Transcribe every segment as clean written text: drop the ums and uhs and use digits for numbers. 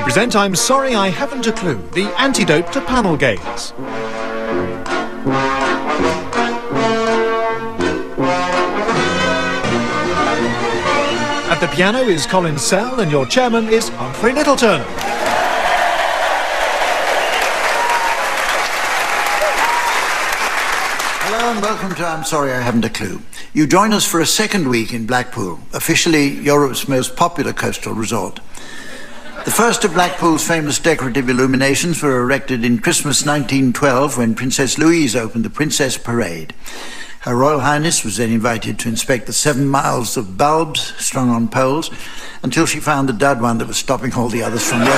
present I'm Sorry I Haven't a Clue, the antidote to panel games. At the piano is Colin Sell and your chairman is Humphrey Lyttelton. Hello and welcome to I'm Sorry I Haven't a Clue. You join us for a second week in Blackpool, officially Europe's most popular coastal resort. The first of Blackpool's famous decorative illuminations were erected in Christmas 1912 when Princess Louise opened the Princess Parade. Her Royal Highness was then invited to inspect the 7 miles of bulbs strung on poles until she found the dud one that was stopping all the others from working.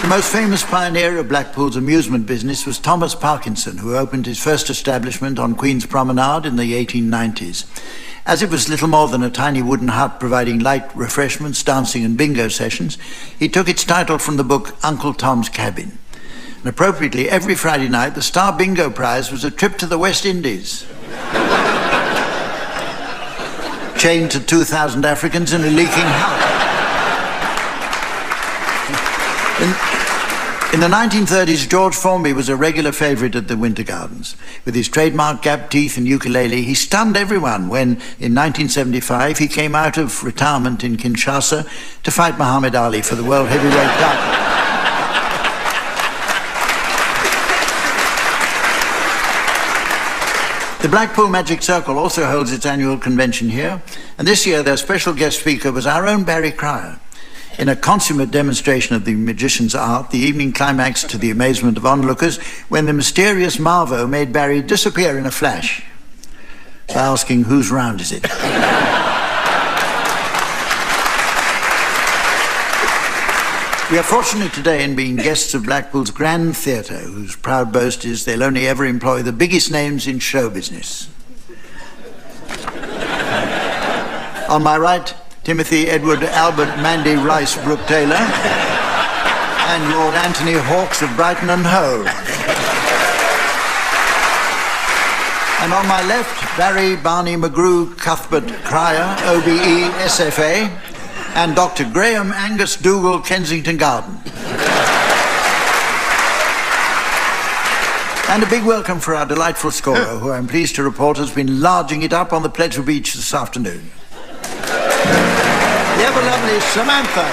The most famous pioneer of Blackpool's amusement business was Thomas Parkinson, who opened his first establishment on Queen's Promenade in the 1890s. As it was little more than a tiny wooden hut providing light refreshments, dancing and bingo sessions, he took its title from the book Uncle Tom's Cabin. And appropriately, every Friday night, the star bingo prize was a trip to the West Indies. Chained to 2,000 Africans in a leaking hut. In the 1930s, George Formby was a regular favourite at the Winter Gardens. With his trademark gap teeth and ukulele, he stunned everyone when, in 1975, he came out of retirement in Kinshasa to fight Muhammad Ali for the World Heavyweight title. The Blackpool Magic Circle also holds its annual convention here, and this year their special guest speaker was our own Barry Cryer. In a consummate demonstration of the magician's art, the evening climaxed to the amazement of onlookers when the mysterious Marvo made Barry disappear in a flash by asking, "Whose round is it?" We are fortunate today in being guests of Blackpool's Grand Theatre, whose proud boast is they'll only ever employ the biggest names in show business. On my right, Timothy Edward Albert Mandy Rice Brooke-Taylor and Lord Anthony Hawkes of Brighton and Hove. And on my left, Barry Barney McGrew Cuthbert Cryer, OBE SFA, and Dr. Graeme Angus Dougal Kensington Garden. And a big welcome for our delightful scorer, who I'm pleased to report has been larging it up on the Pledgeville Beach this afternoon. The ever-lovely Samantha.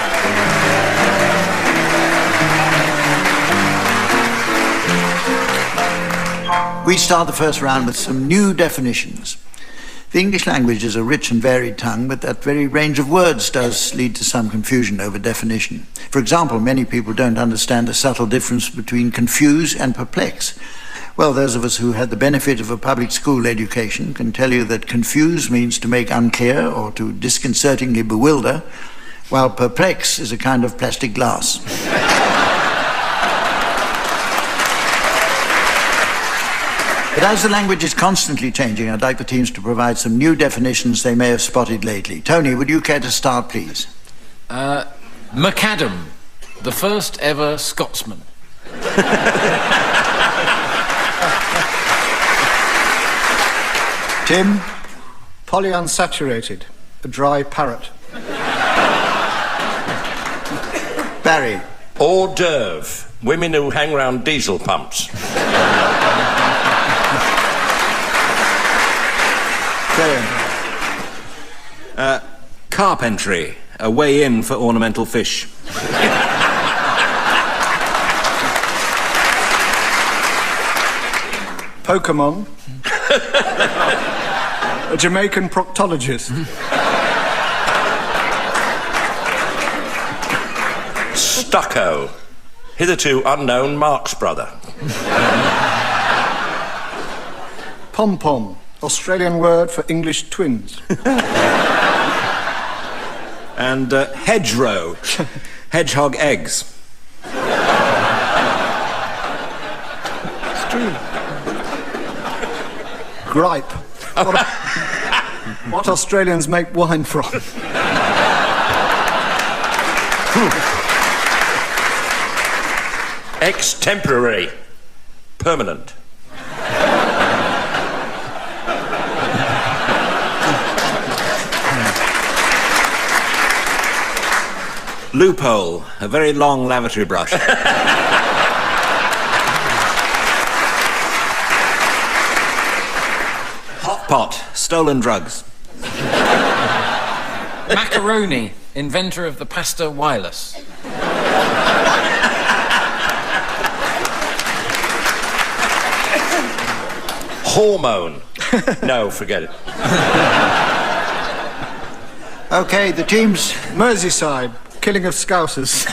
We start the first round with some new definitions. The English language is a rich and varied tongue, but that very range of words does lead to some confusion over definition. For example, many people don't understand the subtle difference between confuse and perplex. Well, those of us who had the benefit of a public school education can tell you that confuse means to make unclear or to disconcertingly bewilder, while perplex is a kind of plastic glass. But as the language is constantly changing, I'd like the teams to provide some new definitions they may have spotted lately. Tony, would you care to start, please? Macadam, the first ever Scotsman. Tim? Polyunsaturated, a dry parrot. Barry? Hors d'oeuvre, women who hang round diesel pumps. Graeme? Carpentry, a way in for ornamental fish. Pokemon. A Jamaican proctologist. Stucco, hitherto unknown Marx brother. Pom-pom, Australian word for English twins. And hedgerow, hedgehog eggs. It's true. Gripe. What Australians make wine from. Extemporary, permanent. Loophole, a very long lavatory brush. Hot pot, stolen drugs. Macaroni, inventor of the pasta wireless. Hormone. No, forget it. Okay, the teams. Merseyside, killing of Scousers.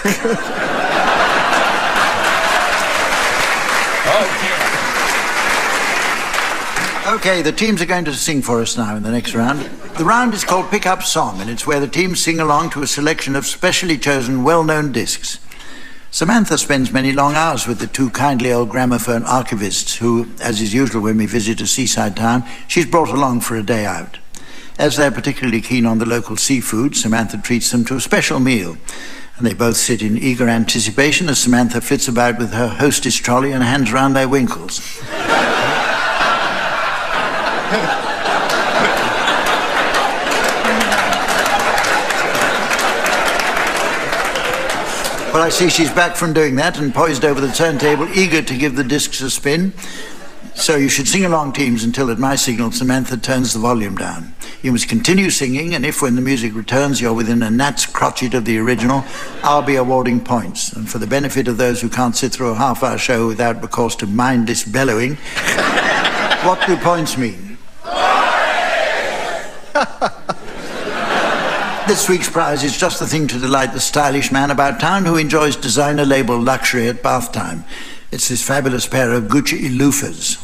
Okay, the teams are going to sing for us now in the next round. The round is called Pick Up Song, and it's where the teams sing along to a selection of specially chosen, well-known discs. Samantha spends many long hours with the two kindly old gramophone archivists who, as is usual when we visit a seaside town, she's brought along for a day out. As they're particularly keen on the local seafood, Samantha treats them to a special meal, and they both sit in eager anticipation as Samantha flits about with her hostess trolley and hands round their winkles. Well, I see she's back from doing that and poised over the turntable, eager to give the discs a spin. So you should sing along, teams, until at my signal Samantha turns the volume down. You must continue singing, and if when the music returns you're within a gnat's crotchet of the original, I'll be awarding points. And for the benefit of those who can't sit through a half-hour show without recourse to mindless bellowing, what do points mean? This week's prize is just the thing to delight the stylish man about town who enjoys designer-labelled luxury at bath time. It's this fabulous pair of Gucci loafers.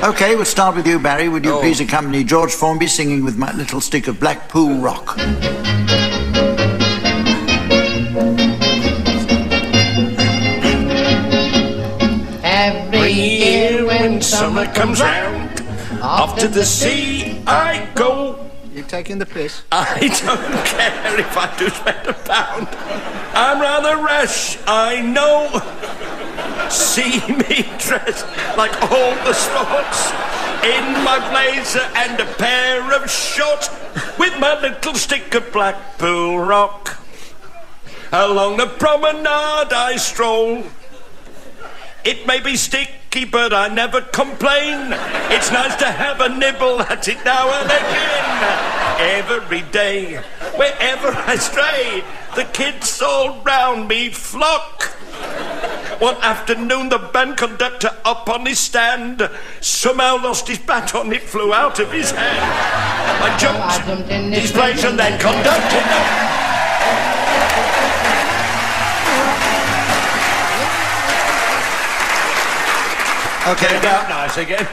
Okay, we'll start with you, Barry. Would you please accompany George Formby singing with My Little Stick of Blackpool Rock? Every year when summer comes round, off to the sea I go. You taking the piss? I don't care if I do spend £1. I'm rather rash, I know. See me dressed like all the sports, in my blazer and a pair of shorts, with my little stick of Blackpool Rock. Along the promenade I stroll. It may be sticky, but I never complain. It's nice to have a nibble at it now and again. Every day, wherever I stray, the kids all round me flock. One afternoon, the band conductor up on his stand somehow lost his baton, it flew out of his hand. I jumped in his place and then conducted. Okay. Turned out nice again.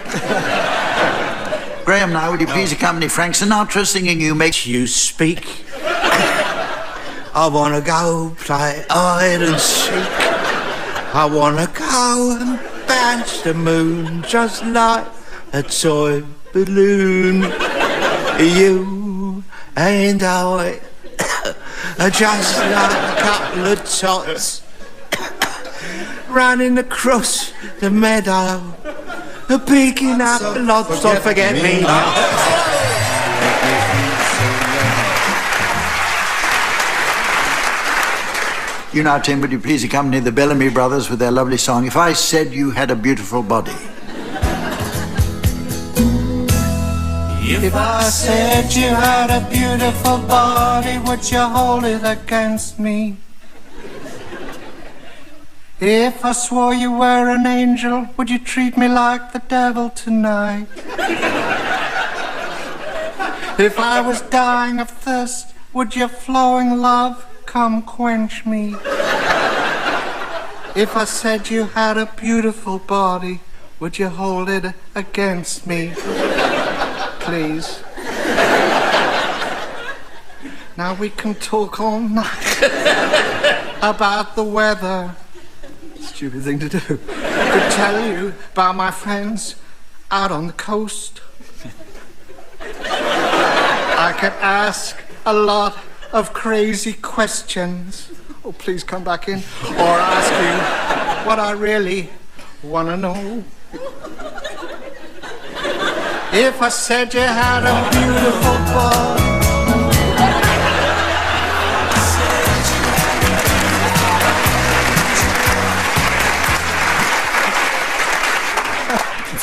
Graham, now, would you please accompany Frank Sinatra singing You Make... You speak. I want to go play hide and seek. I want to go and bash the moon just like a toy balloon. You and I are just like a couple of tots running across the meadow, picking up lots of forget-me-nots. You now, Tim, would you please accompany the Bellamy Brothers with their lovely song, If I Said You Had a Beautiful Body? If I said you had a beautiful body, would you hold it against me? If I swore you were an angel, would you treat me like the devil tonight? If I was dying of thirst, would your flowing love come quench me? If I said you had a beautiful body, would you hold it against me? Please. Now we can talk all night about the weather. Stupid thing to do. Could tell you about my friends out on the coast. I could ask a lot of crazy questions. Oh, please come back in. Or ask you what I really want to know. If I said you had a beautiful body,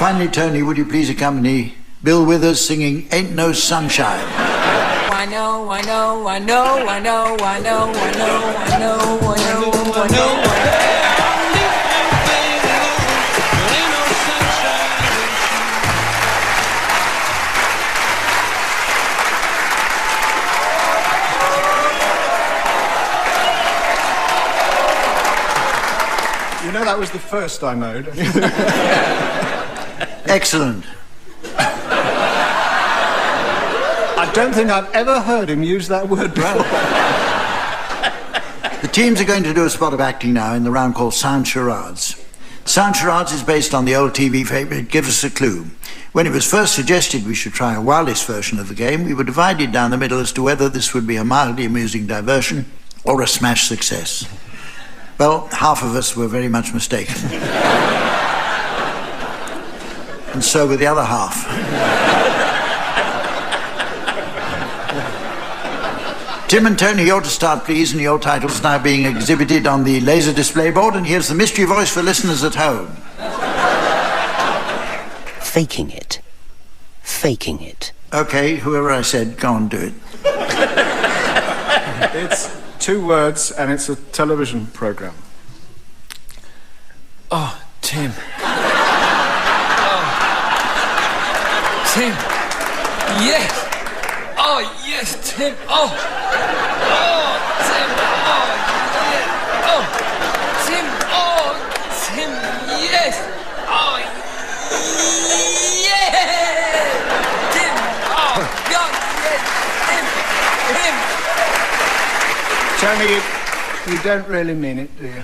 Finally, Tony, would you please accompany Bill Withers singing Ain't No Sunshine? I know, I know, I know, I know, I know, I know, I know, I know, I know, I know. You know, that was the first I knowed. Excellent. I don't think I've ever heard him use that word before. The teams are going to do a spot of acting now in the round called Sound Charades. Sound Charades is based on the old TV favourite Give Us a Clue. When it was first suggested we should try a wireless version of the game, we were divided down the middle as to whether this would be a mildly amusing diversion or a smash success. Well, half of us were very much mistaken. And so were the other half. Tim and Tony, you're to start, please, and your title's now being exhibited on the laser display board, and here's the mystery voice for listeners at home. Faking it. Faking it. OK, whoever I said, go on, do it. It's 2 words, and it's a television programme. Oh, Tim. Oh. Tim. Yes. Oh, yes, Tim. Oh. Oh, Tim. Oh, yes. Oh, Tim. Oh, Tim. Yes. Oh, yes. Tim. Oh, God, yes. Tim. Tim. Tony, you don't really mean it, do you?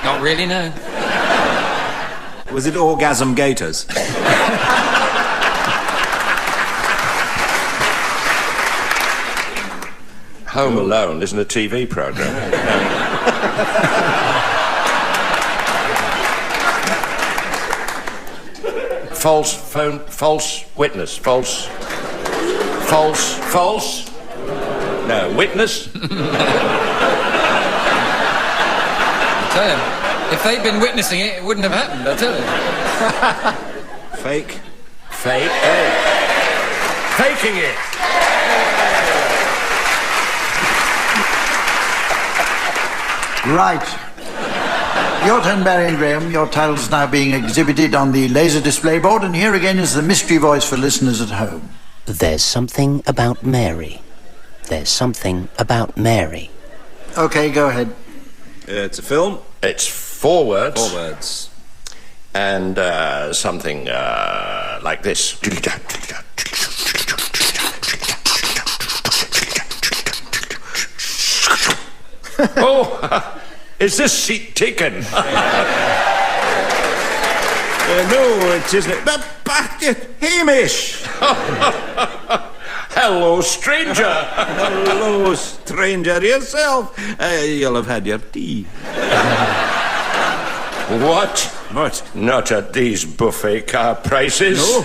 Not really, no. Was it Orgasm Gators? Home Alone isn't a TV programme. False witness. False. No, witness. I tell you, if they'd been witnessing it, it wouldn't have happened, I tell you. Fake. Fake. Hey. Faking it. Right. Your turn, Barry and Graeme. Your title's now being exhibited on the laser display board, and here again is the mystery voice for listeners at home. There's something about Mary. There's something about Mary. OK, go ahead. It's a film. It's 4 words. 4 words. And something like this. Oh, is this seat taken? No, it isn't. But Hamish! Hello, stranger. Hello, stranger yourself. You'll have had your tea. What? What? Not at these buffet car prices. No.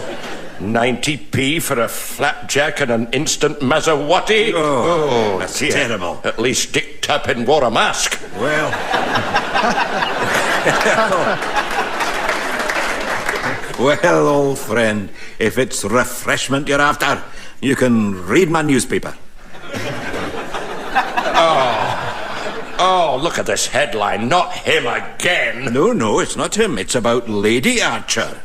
90p for a flapjack and an instant Maserati? Oh, that's dear. terrible. At least Dick Turpin wore a mask. Well... Well, old friend, if it's refreshment you're after, you can read my newspaper. Oh, look at this headline. Not him again. No, it's not him. It's about Lady Archer.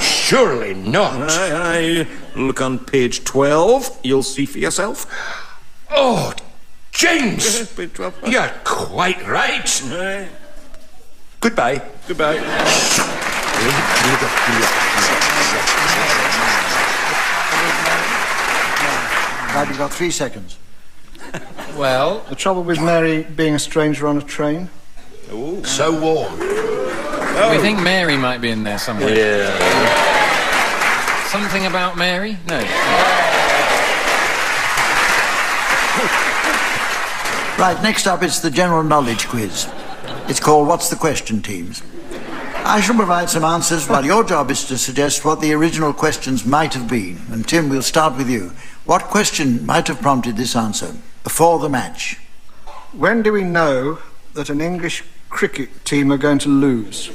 Surely not. Aye. Look on page 12. You'll see for yourself. Oh, James! Page 12. You're quite right. Aye. Goodbye. Goodbye. Right, you've got 3 seconds. Well, The trouble with Mary being a stranger on a train? Ooh, so warm. we think Mary might be in there somewhere. Yeah. Something about Mary? No. Right, next up it's the general knowledge quiz. It's called What's the Question, teams? I shall provide some answers while your job is to suggest what the original questions might have been. And Tim, we'll start with you. What question might have prompted this answer before the match? When do we know that an English cricket team are going to lose?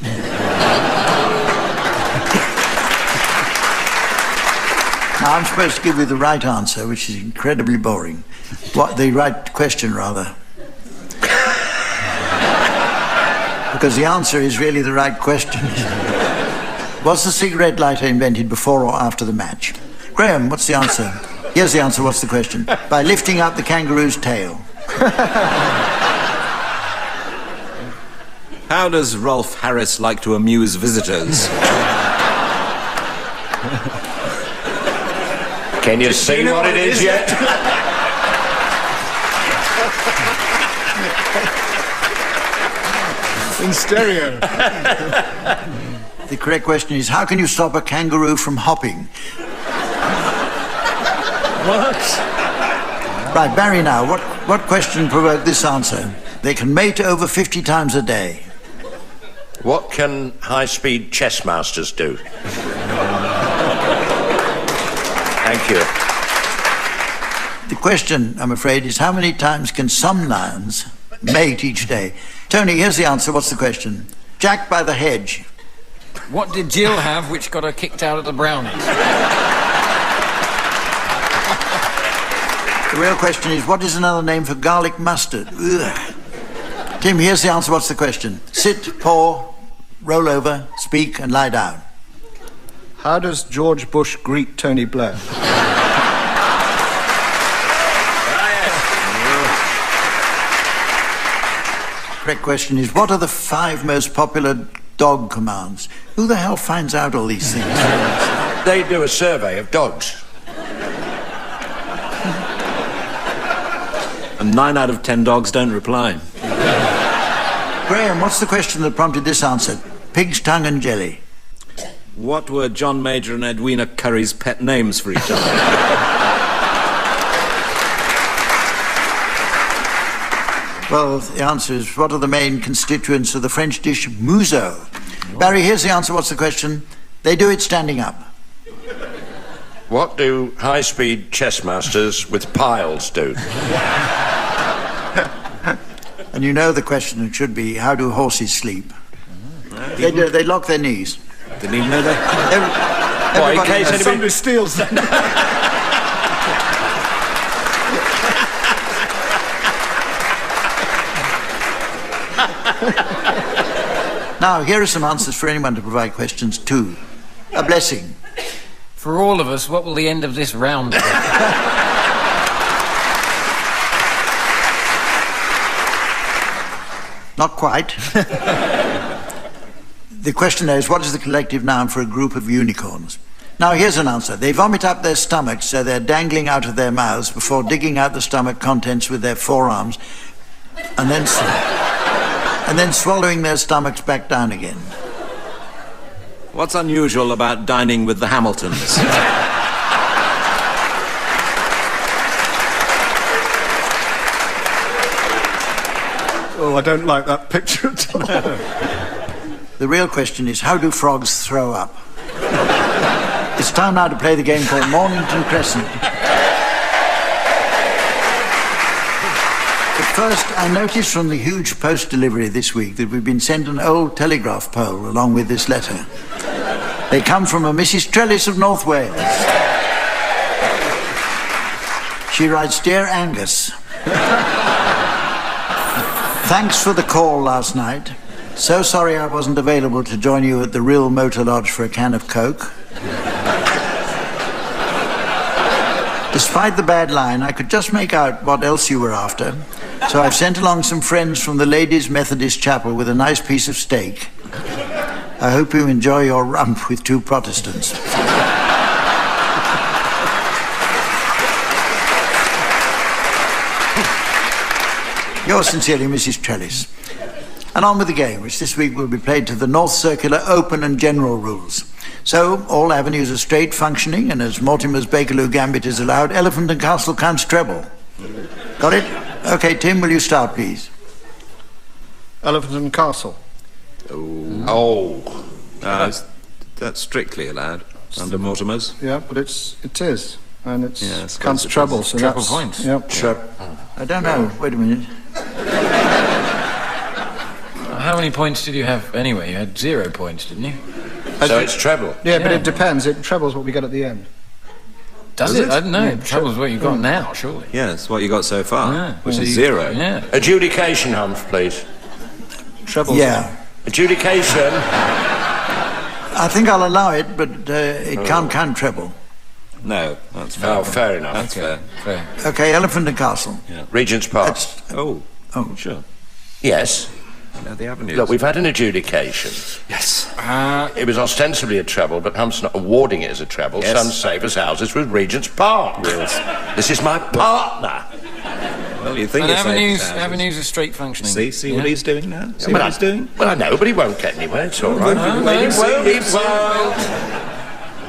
Now, I'm supposed to give you the right answer, which is incredibly boring. The right question, rather. Because the answer is really the right question. Was the cigarette lighter invented before or after the match? Graeme, what's the answer? Here's the answer, what's the question? By lifting up the kangaroo's tail. How does Rolf Harris like to amuse visitors? Can you see what it is yet? In stereo. The correct question is, how can you stop a kangaroo from hopping? What? Right, Barry, now, what question provoked this answer? They can mate over 50 times a day. What can high-speed chess masters do? Thank you. The question, I'm afraid, is how many times can some lions mate each day? Tony, here's the answer. What's the question? Jack by the hedge. What did Jill have which got her kicked out at the brownies? The real question is, what is another name for garlic mustard? Ugh. Tim, here's the answer. What's the question? Sit, paw, roll over, speak, and lie down. How does George Bush greet Tony Blair? Correct question is, what are the 5 most popular dog commands? Who the hell finds out all these things? They do a survey of dogs. And 9 out of 10 dogs don't reply. Graeme, what's the question that prompted this answer? Pig's tongue and jelly. What were John Major and Edwina Curry's pet names for each other? Well, the answer is, what are the main constituents of the French dish museau? Barry, here's the answer. What's the question? They do it standing up. What do high-speed chess masters with piles do? And you know the question should be, how do horses sleep? They lock their knees. Didn't even know that. Why, in case anybody... Somebody steals them. Now, here are some answers for anyone to provide questions to. A blessing. For all of us, what will the end of this round be? Not quite. The question there is, what is the collective noun for a group of unicorns? Now, here's an answer. They vomit up their stomachs, so they're dangling out of their mouths before digging out the stomach contents with their forearms, and then swallowing their stomachs back down again. What's unusual about dining with the Hamiltons? Oh, I don't like that picture at all. The real question is, how do frogs throw up? It's time now to play the game called Mornington Crescent. But first, I noticed from the huge post delivery this week that we've been sent an old telegraph pole along with this letter. They come from a Mrs. Trellis of North Wales. She writes, Dear Angus, thanks for the call last night. So sorry I wasn't available to join you at the Rill Motor Lodge for a can of Coke. Despite the bad line, I could just make out what else you were after, so I've sent along some friends from the Ladies' Methodist Chapel with a nice piece of steak. I hope you enjoy your rump with 2 Protestants. Yours sincerely, Mrs. Trellis. And on with the game, which this week will be played to the North Circular Open and General rules. So, all avenues are straight functioning, and as Mortimer's Bakerloo Gambit is allowed, Elephant and Castle counts treble. Got it? Okay, Tim, will you start, please? Elephant and Castle. Oh. That's strictly allowed under Mortimer's. Yeah, but it is. And it's Yeah, I suppose counts it treble, is. so Treble that's... points. Yep. I don't know. Wait a minute. how many points did you have anyway? You had 0 points, didn't you? So it's treble. Yeah, but it depends. It trebles what we get at the end. Does it? I don't know. Trebles what you've got now, surely. Yeah, that's what you got so far, which is 0. Yeah. Adjudication, Humph, please. Trebles. Yeah. Adjudication. I think I'll allow it, but it can't count treble. No, that's fair. Oh, fair enough. That's fair. Okay, Elephant and Castle. Yeah. Regent's Park. Oh, sure. Yes. The avenues. Look, we've had an adjudication. Yes. It was ostensibly a treble, but Humph's not awarding it as a treble. Yes. Some save us houses with Regent's Park. Yes. This is my partner. Well, you think And it's avenues are straight functioning. See what he's doing now? See what he's doing? Well, I know, but he won't get anywhere. It's all right. He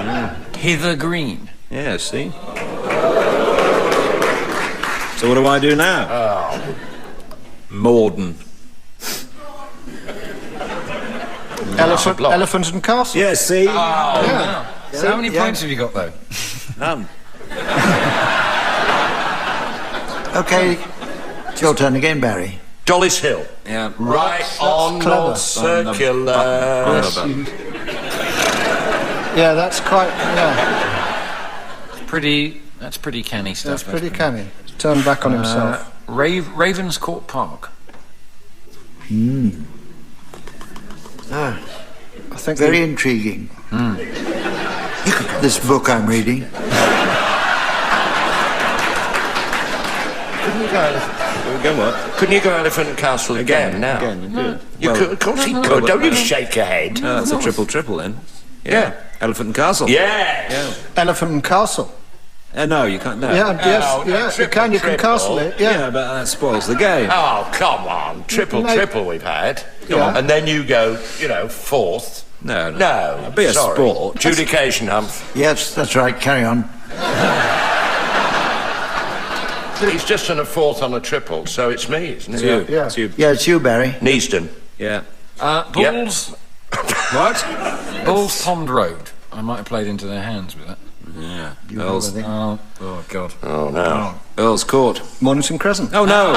won't. Hither Green. Yeah, see? So what do I do now? Morden. Elephant and Castle. Yeah, see? Yeah. So how many points have you got, though? None. Okay, it's your turn again, Barry. Dollis Hill. Yeah. Right on clever. North Circular. Yeah, that's quite. Yeah, That's pretty canny stuff. that's pretty canny. Turn back on himself. Ravenscourt Park. I think Very intriguing. This book I'm reading. Couldn't you go Elephant and Castle again now? Again, you could. You could, of course you could. Don't you shake your head. No, that's a triple then. Yeah. Elephant and Castle. Yeah. Elephant and Castle. No, you can't. No. Yeah, yes, no, yeah. You can triple. castle it. Yeah. Yeah, but that spoils the game. Oh, come on. Triple we've had. Come on. And then you go, fourth. No. No. Be a sorry. sport. Adjudication, Humph. Yes, that's right. Carry on. He's just done a fourth on a triple, so it's me, isn't it? It's you. Yeah. It's you. Yeah, it's you, Barry. Neasden. Yeah. Bulls. What? Bulls Pond Road. I might have played into their hands with that. Yeah. Earl's. Oh God. Oh, no. Earl's Court. Mornington Crescent. Oh no.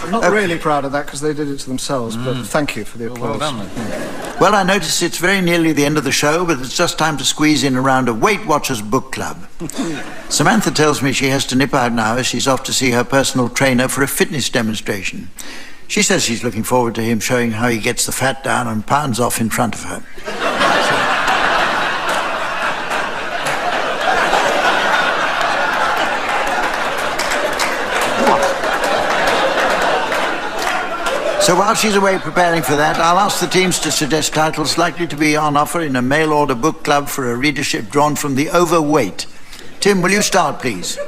I'm not really proud of that because they did it to themselves, but thank you for the applause. Well done, then. Well, I notice it's very nearly the end of the show, but it's just time to squeeze in a round of Weight Watchers Book Club. Samantha tells me she has to nip out now as she's off to see her personal trainer for a fitness demonstration. She says she's looking forward to him showing how he gets the fat down and pounds off in front of her. So while she's away preparing for that, I'll ask the teams to suggest titles likely to be on offer in a mail-order book club for a readership drawn from the overweight. Tim, will you start, please?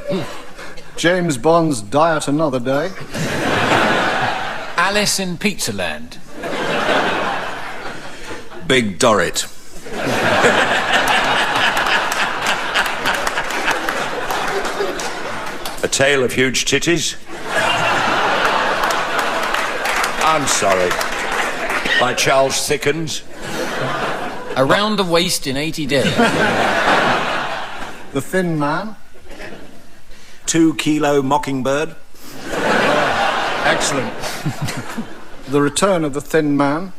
James Bond's Diet Another Day. Alice in Pizzaland. Big Dorrit. A Tale of Huge Titties. I'm sorry. By Charles Thickens. Around the Waist in 80 Days. The Thin Man. 2 Kilo Mockingbird. Excellent. The Return of the Thin Man.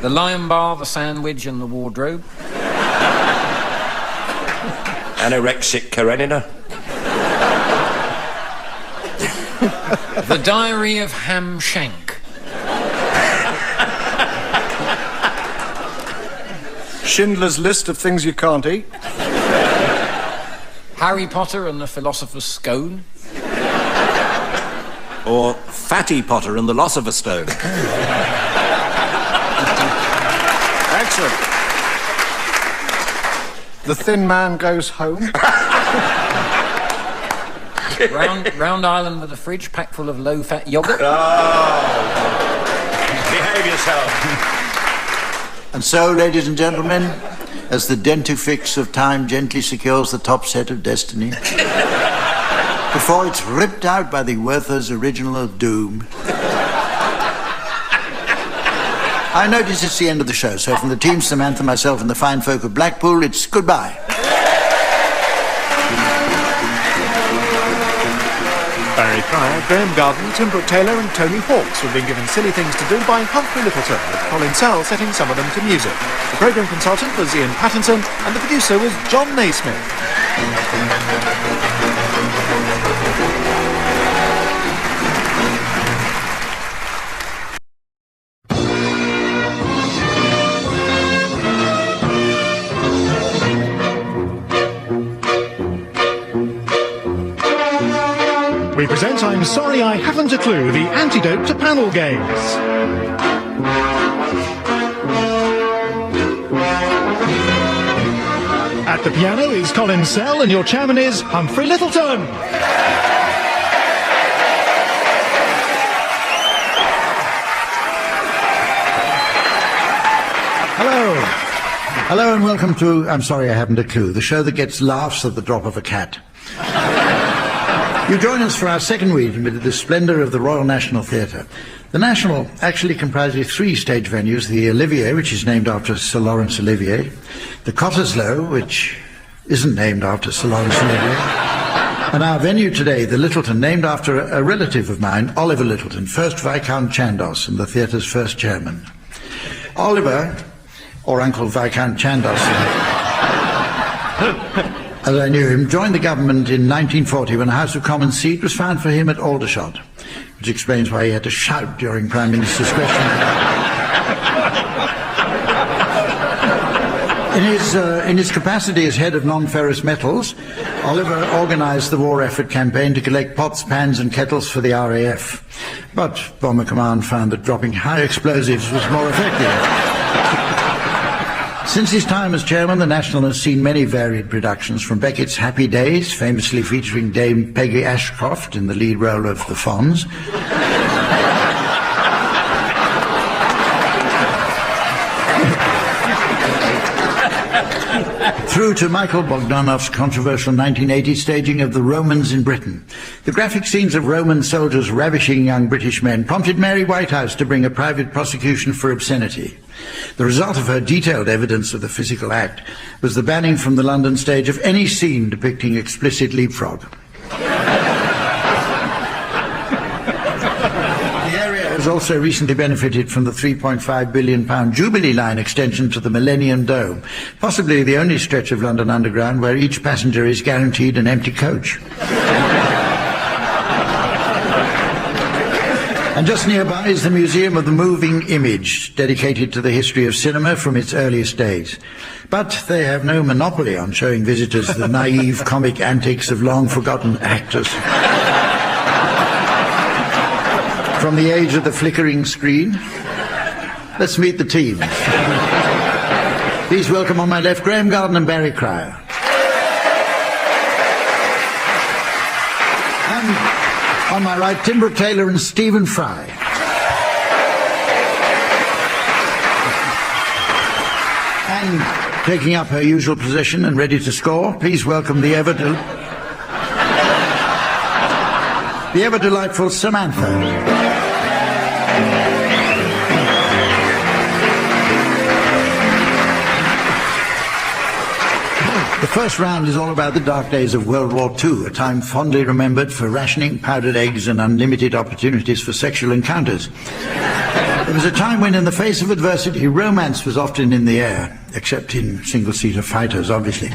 The Lion Bar, the Sandwich and the Wardrobe. Anorexic Karenina. The Diary of Ham Shank. Schindler's List of Things You Can't Eat. Harry Potter and the Philosopher's Scone. Or Fatty Potter and the Loss of a Stone. Excellent. The Thin Man Goes Home. Round Island with a fridge packed full of low-fat yogurt. Behave yourself. And so, ladies and gentlemen, as the dentifix of time gently secures the top set of destiny, before it's ripped out by the Werther's original of doom, I notice it's the end of the show, so from the team, Samantha, myself, and the fine folk of Blackpool, it's goodbye. Barry Cryer, Graeme Garden, Brooke-Taylor and Tony Hawkes were being given silly things to do by Humphrey Lyttelton, with Colin Sell setting some of them to music. The programme consultant was Ian Pattinson and the producer was John Naismith. We present I'm Sorry I Haven't a Clue, the antidote to panel games. At the piano is Colin Sell and your chairman is Humphrey Lyttelton. Hello. Hello and welcome to I'm Sorry I Haven't a Clue, the show that gets laughs at the drop of a cat. You join us for our second week amid the splendour of the Royal National Theatre. The National actually comprises 3 stage venues, the Olivier, which is named after Sir Laurence Olivier, the Cottesloe, which isn't named after Sir Laurence Olivier, and our venue today, the Lyttelton, named after a relative of mine, Oliver Lyttelton, 1st Viscount Chandos and the theatre's first chairman. Oliver, or Uncle Viscount Chandos, as I knew him, joined the government in 1940 when a House of Commons seat was found for him at Aldershot, which explains why he had to shout during Prime Minister's question. In his capacity as head of non-ferrous metals, Oliver organised the war effort campaign to collect pots, pans and kettles for the RAF. But Bomber Command found that dropping high explosives was more effective. Since his time as chairman, the National has seen many varied productions, from Beckett's Happy Days, famously featuring Dame Peggy Ashcroft in the lead role of the Fonz, through to Michael Bogdanov's controversial 1980 staging of The Romans in Britain. The graphic scenes of Roman soldiers ravishing young British men prompted Mary Whitehouse to bring a private prosecution for obscenity. The result of her detailed evidence of the physical act was the banning from the London stage of any scene depicting explicit leapfrog. The area has also recently benefited from the £3.5 billion Jubilee Line extension to the Millennium Dome, possibly the only stretch of London Underground where each passenger is guaranteed an empty coach. And just nearby is the Museum of the Moving Image, dedicated to the history of cinema from its earliest days. But they have no monopoly on showing visitors the naive comic antics of long-forgotten actors. From the age of the flickering screen, let's meet the team. Please welcome on my left Graeme Garden and Barry Cryer. On my right, Brooke-Taylor and Stephen Fry. And taking up her usual position and ready to score, please welcome the ever delightful Samantha. The first round is all about the dark days of World War II, a time fondly remembered for rationing, powdered eggs and unlimited opportunities for sexual encounters. It was a time when, in the face of adversity, romance was often in the air, except in single-seater fighters, obviously.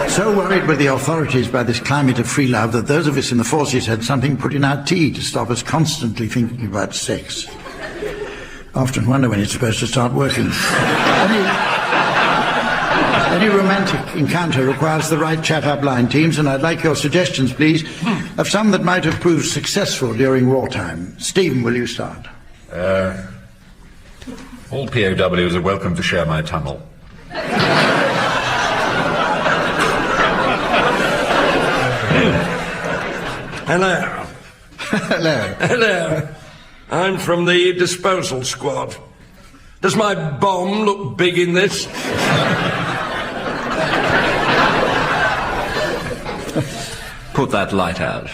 So worried were the authorities by this climate of free love that those of us in the forces had something put in our tea to stop us constantly thinking about sex. I often wonder when it's supposed to start working. Any romantic encounter requires the right chat-up line, teams, and I'd like your suggestions, please, of some that might have proved successful during wartime. Stephen, will you start? All POWs are welcome to share my tunnel. Hello. Hello. Hello. I'm from the disposal squad. Does my bomb look big in this? Put that light out.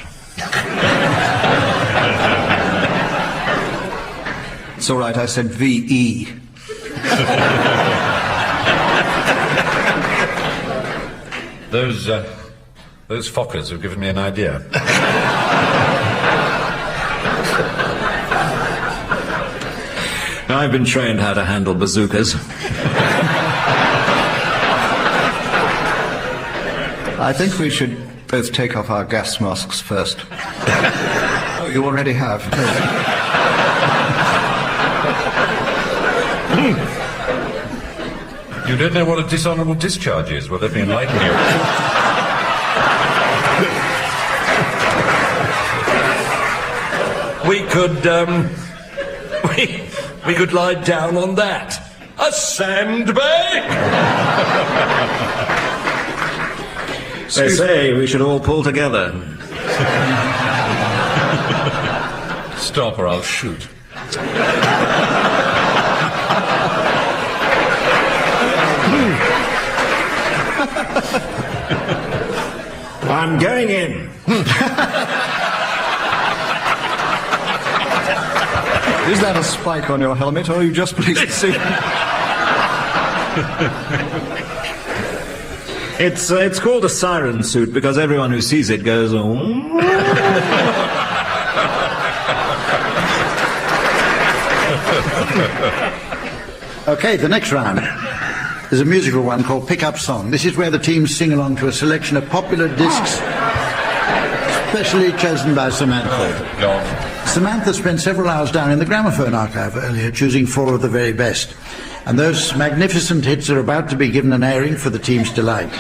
It's all right, I said V-E. Those Fockers have given me an idea. I've been trained how to handle bazookas. I think we should both take off our gas masks first. Oh, you already have. You don't know what a dishonourable discharge is? Well, let me enlighten you. We could lie down on that. A sandbag? They say we should all pull together. Stop or I'll shoot. I'm going in. Is that a spike on your helmet, or are you just pleased to see? It's called a siren suit because everyone who sees it goes, oh. Okay, the next round is a musical one called Pick-Up Song. This is where the teams sing along to a selection of popular discs, specially chosen by Samantha. God. Samantha spent several hours down in the gramophone archive earlier, choosing 4 of the very best. And those magnificent hits are about to be given an airing for the team's delight.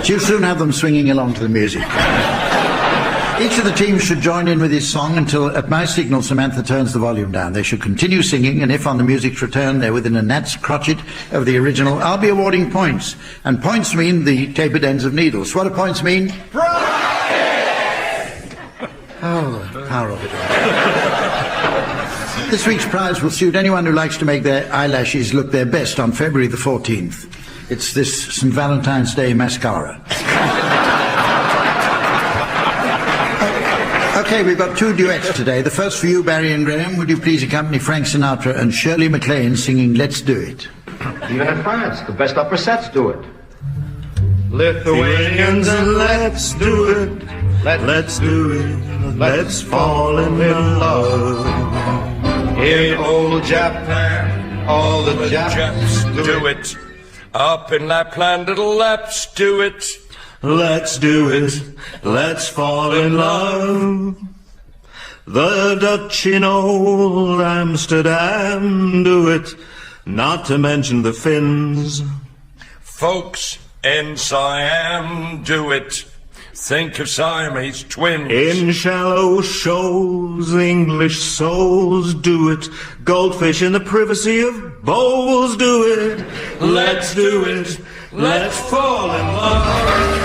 She'll soon have them swinging along to the music. Each of the teams should join in with his song until, at my signal, Samantha turns the volume down. They should continue singing, and if on the music's return they're within a gnat's crotchet of the original, I'll be awarding points. And points mean the tapered ends of needles. What do points mean? Oh, the power of it all. This week's prize will suit anyone who likes to make their eyelashes look their best on February the 14th. It's this St. Valentine's Day mascara. Okay, we've got 2 duets today. The first for you, Barry and Graeme. Would you please accompany Frank Sinatra and Shirley MacLaine singing Let's Do It? Even in France, the best opera sets do it. Lithuanians, and let's do it. Let's do it. Let's fall in love. In old Japan, all the Japs do it. Up in Lapland, little Laps do it. Let's do it. Let's fall in love. The Dutch in old Amsterdam do it. Not to mention the Finns. Folks in Siam do it. Think of Siamese twins. In shallow shoals, English souls do it. Goldfish in the privacy of bowls do it. Let's do it. Let's fall in love.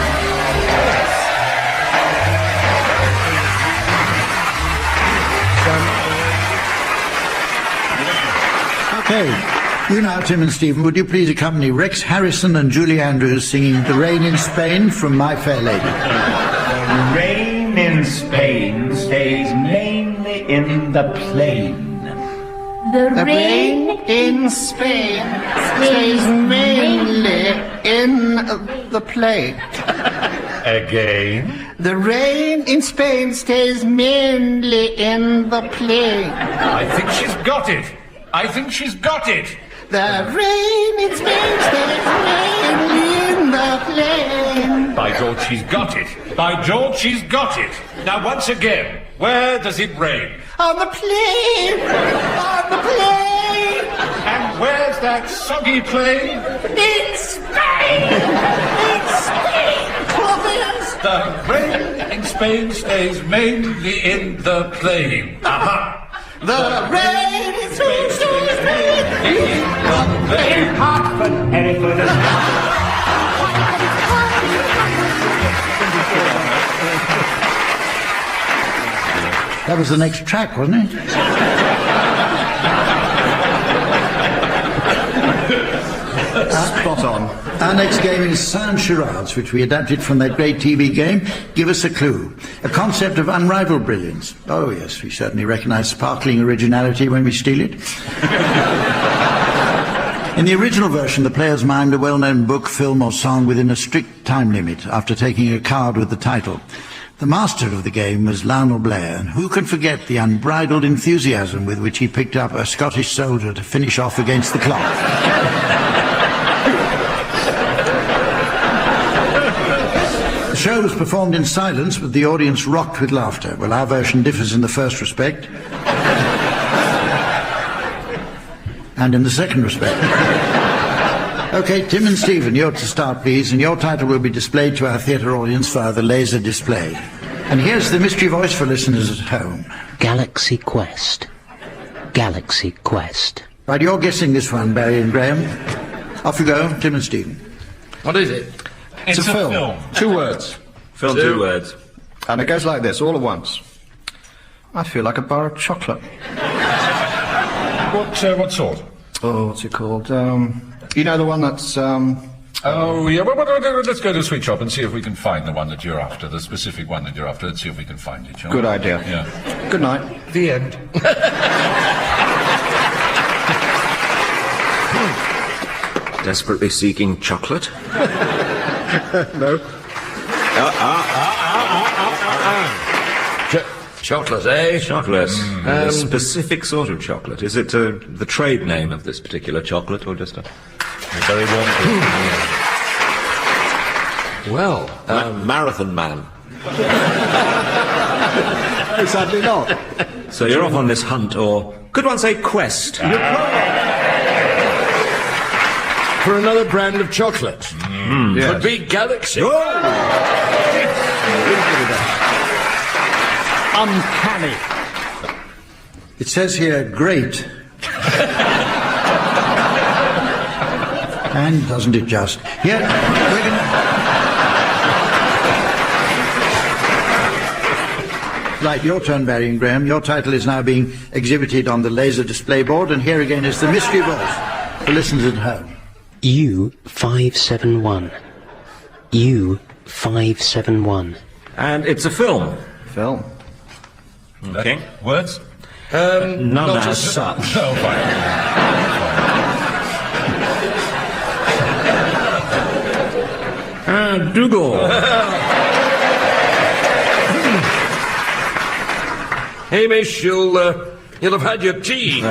Okay, you now, Tim and Stephen, would you please accompany Rex Harrison and Julie Andrews singing The Rain in Spain from My Fair Lady? The rain in Spain stays mainly in the plain. The rain in Spain stays mainly in the plain. Again? The rain in Spain stays mainly in the plain. I think she's got it. The rain in Spain stays mainly in the plain. By George, she's got it. Now, once again, where does it rain? On the plain. And where's that soggy plain? In Spain. The rain in Spain stays mainly in the plain. Aha! The rain in Spain stays mainly in the plain. Hartford, Hereford, and That was the next track, wasn't it? Spot on. Our next game is Sound Charades, which we adapted from that great TV game, Give Us a Clue. A concept of unrivaled brilliance. Oh, yes, we certainly recognise sparkling originality when we steal it. In the original version, the players mimed a well-known book, film or song within a strict time limit after taking a card with the title. The master of the game was Lionel Blair, and who can forget the unbridled enthusiasm with which he picked up a Scottish soldier to finish off against the clock. The show was performed in silence, but the audience rocked with laughter. Well, our version differs in the first respect. And in the second respect. OK, Tim and Stephen, you're to start, please, and your title will be displayed to our theatre audience via the laser display. And here's the mystery voice for listeners at home. Galaxy Quest. Galaxy Quest. Right, you're guessing this one, Barry and Graham. Off you go, Tim and Stephen. What is it? It's a film. 2 words. Film 2 words. And it goes like this, all at once. I feel like a bar of chocolate. What sort? Oh, what's it called? You know the one that's, Oh, yeah, well, let's go to the sweet shop and see if we can find the one that you're after, the specific one that you're after. Let's see if we can find it, shall we? Good idea. Yeah. Good night. The end. Desperately seeking chocolate? No. Chocolate, eh? Chocolate. A specific sort of chocolate. Is it the trade name of this particular chocolate, or just a very warm? Well, Marathon Man. No, sadly not. So you're off on this hunt, or could one say quest? for another brand of chocolate. Yes. Could be Galaxy. Uncanny. It says here, great. And doesn't it just? Yeah, we're going Right, your turn, Barry and Graham. Your title is now being exhibited on the laser display board, and here again is the mystery voice for listeners at home. U571. U571. And it's a film. Film. Okay. Words? None as such. No, fine. Dougal. Hamish, you'll have had your tea.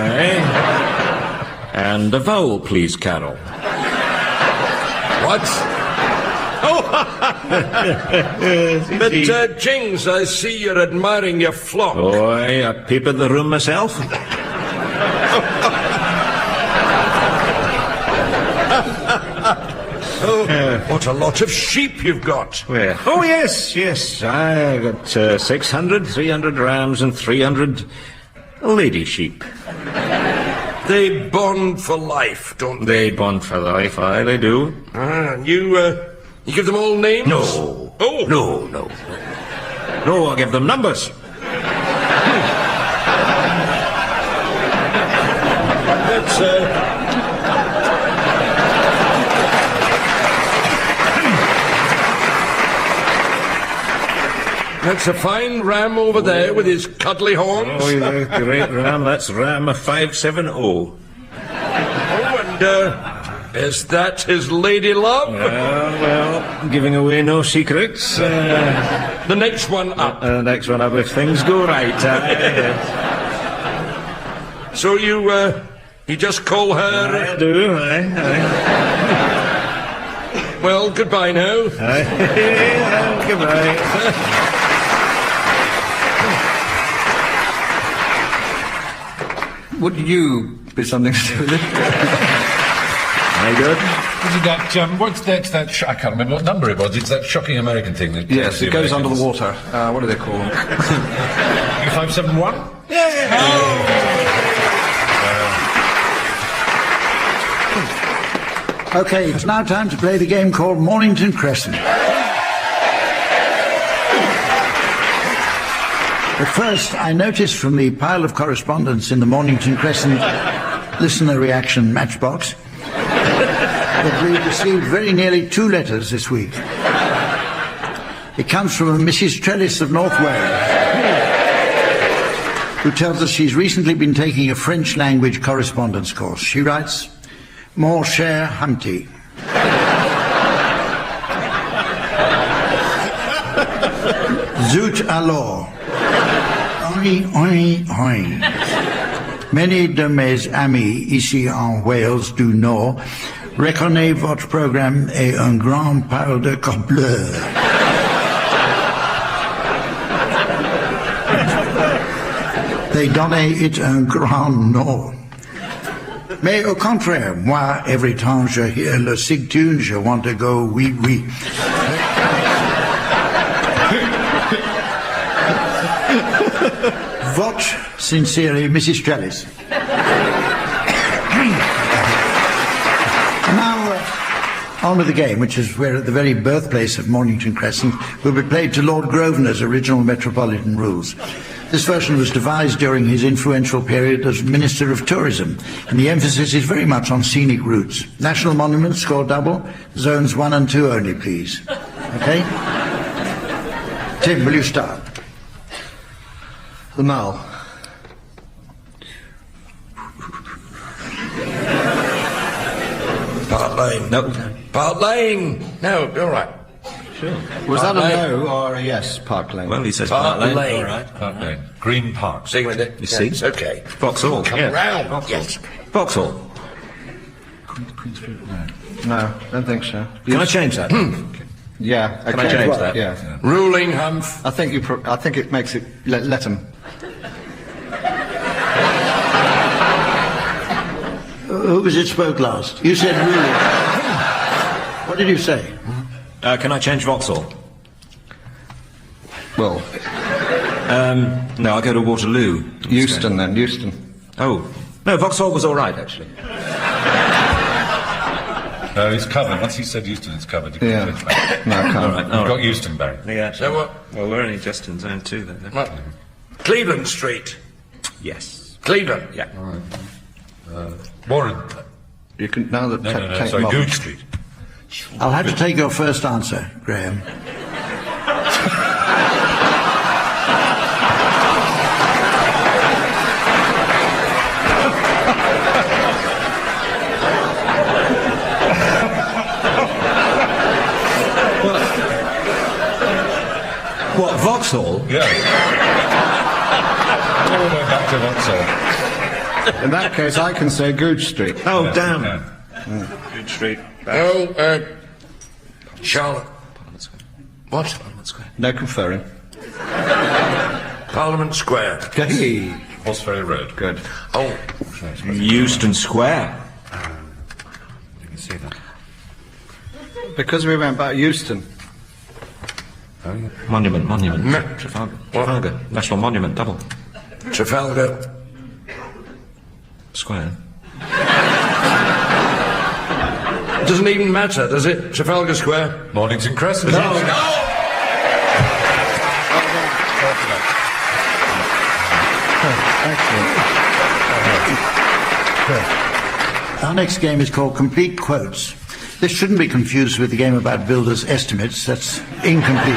And a vowel, please, Carol. What? Oh! But, Jings, I see you're admiring your flock. Oh, I peep at the room myself. What a lot of sheep you've got. Where? Oh, yes. I got 600, 300 rams and 300 lady sheep. They bond for life, don't they? They bond for life, aye, they do. You give them all names? No. Oh. No, I give them numbers. That's a fine ram over there with his cuddly horns. Oh, yeah, great ram. That's ram 570. Oh, and is that his lady love? Well, giving away no secrets. The next one up. Next one up if things go right. So you just call her... I do, aye. Well, goodbye now. Goodbye. Would you be something to do with it? Very good. Is it that, what's that, I can't remember what number it was. It's that shocking American thing that... Yes, it goes under the water. What do they call them? 571? Yeah. Okay, it's now time to play the game called Mornington Crescent. But first, I noticed from the pile of correspondence in the Mornington Crescent listener reaction matchbox that we've received very nearly 2 letters this week. It comes from a Mrs. Trellis of North Wales, who tells us she's recently been taking a French language correspondence course. She writes, Mon cher Humpty. Zut alors. Oi, oi, oi. Many de mes amis ici en Wales du Nord reconnaissent votre programme est un grand parle de cobleur. They donne it un grand nom. Mais au contraire, moi, every time je hear le sig tune, je want to go oui, oui. Votre sincerely, Mrs. Trellis. Now, on with the game, which is where at the very birthplace of Mornington Crescent will be played to Lord Grosvenor's original Metropolitan rules. This version was devised during his influential period as Minister of Tourism, and the emphasis is very much on scenic routes. National monuments score double, zones 1 and 2 only, please. Okay? Tim, will you start? The Mall. Park Lane. No. Park Lane. No, all right. Sure. Was Park that a Lane. no or a yes, Park Lane? Well, he says Park Park Lane. Lane. All right. Park Lane. Green Park. See with it? You see? It's okay. Vauxhall. Come Yeah. round. Vauxhall. Yes. Vauxhall. No, don't think so. Can I change that? Yeah. Can I change that? Yeah. Ruling Humph. I think it makes it. Let him. Who was it spoke last? You said ruling. What did you say? Can I change Vauxhall? Well, No, I'll go to Waterloo. Euston then. Euston. Oh. No, Vauxhall was all right, actually. No, it's covered. Once he said Euston, it's covered. You Yeah. can change that. No, I can't. All right. You've got Euston, Barry. Yeah. So what? Well, we're only just in zone 2 then. What? Cleveland Street. Yes. Cleveland. Yeah. Warren. You can now that No, take sorry, them off. Gooch Street. I'll have to take your first answer, Graham. What, Vauxhall? Yeah. All the way back to Vauxhall. In that case, I can say Gooch Street. Oh, Yeah, damn. yeah. Good Street. Oh, Charlotte. Parliament Square. What? Parliament Square. No conferring. Parliament Square. Hey. Horseferry Road. Good. Oh, Euston Square. You can see that. Because we went back Euston. Monument. No. Trafalgar. National Monument, double. Trafalgar Square. Doesn't even matter, does it? Trafalgar Square. Mornington Crescent. Our next game is called Complete Quotes. This shouldn't be confused with the game about builders' estimates. That's incomplete.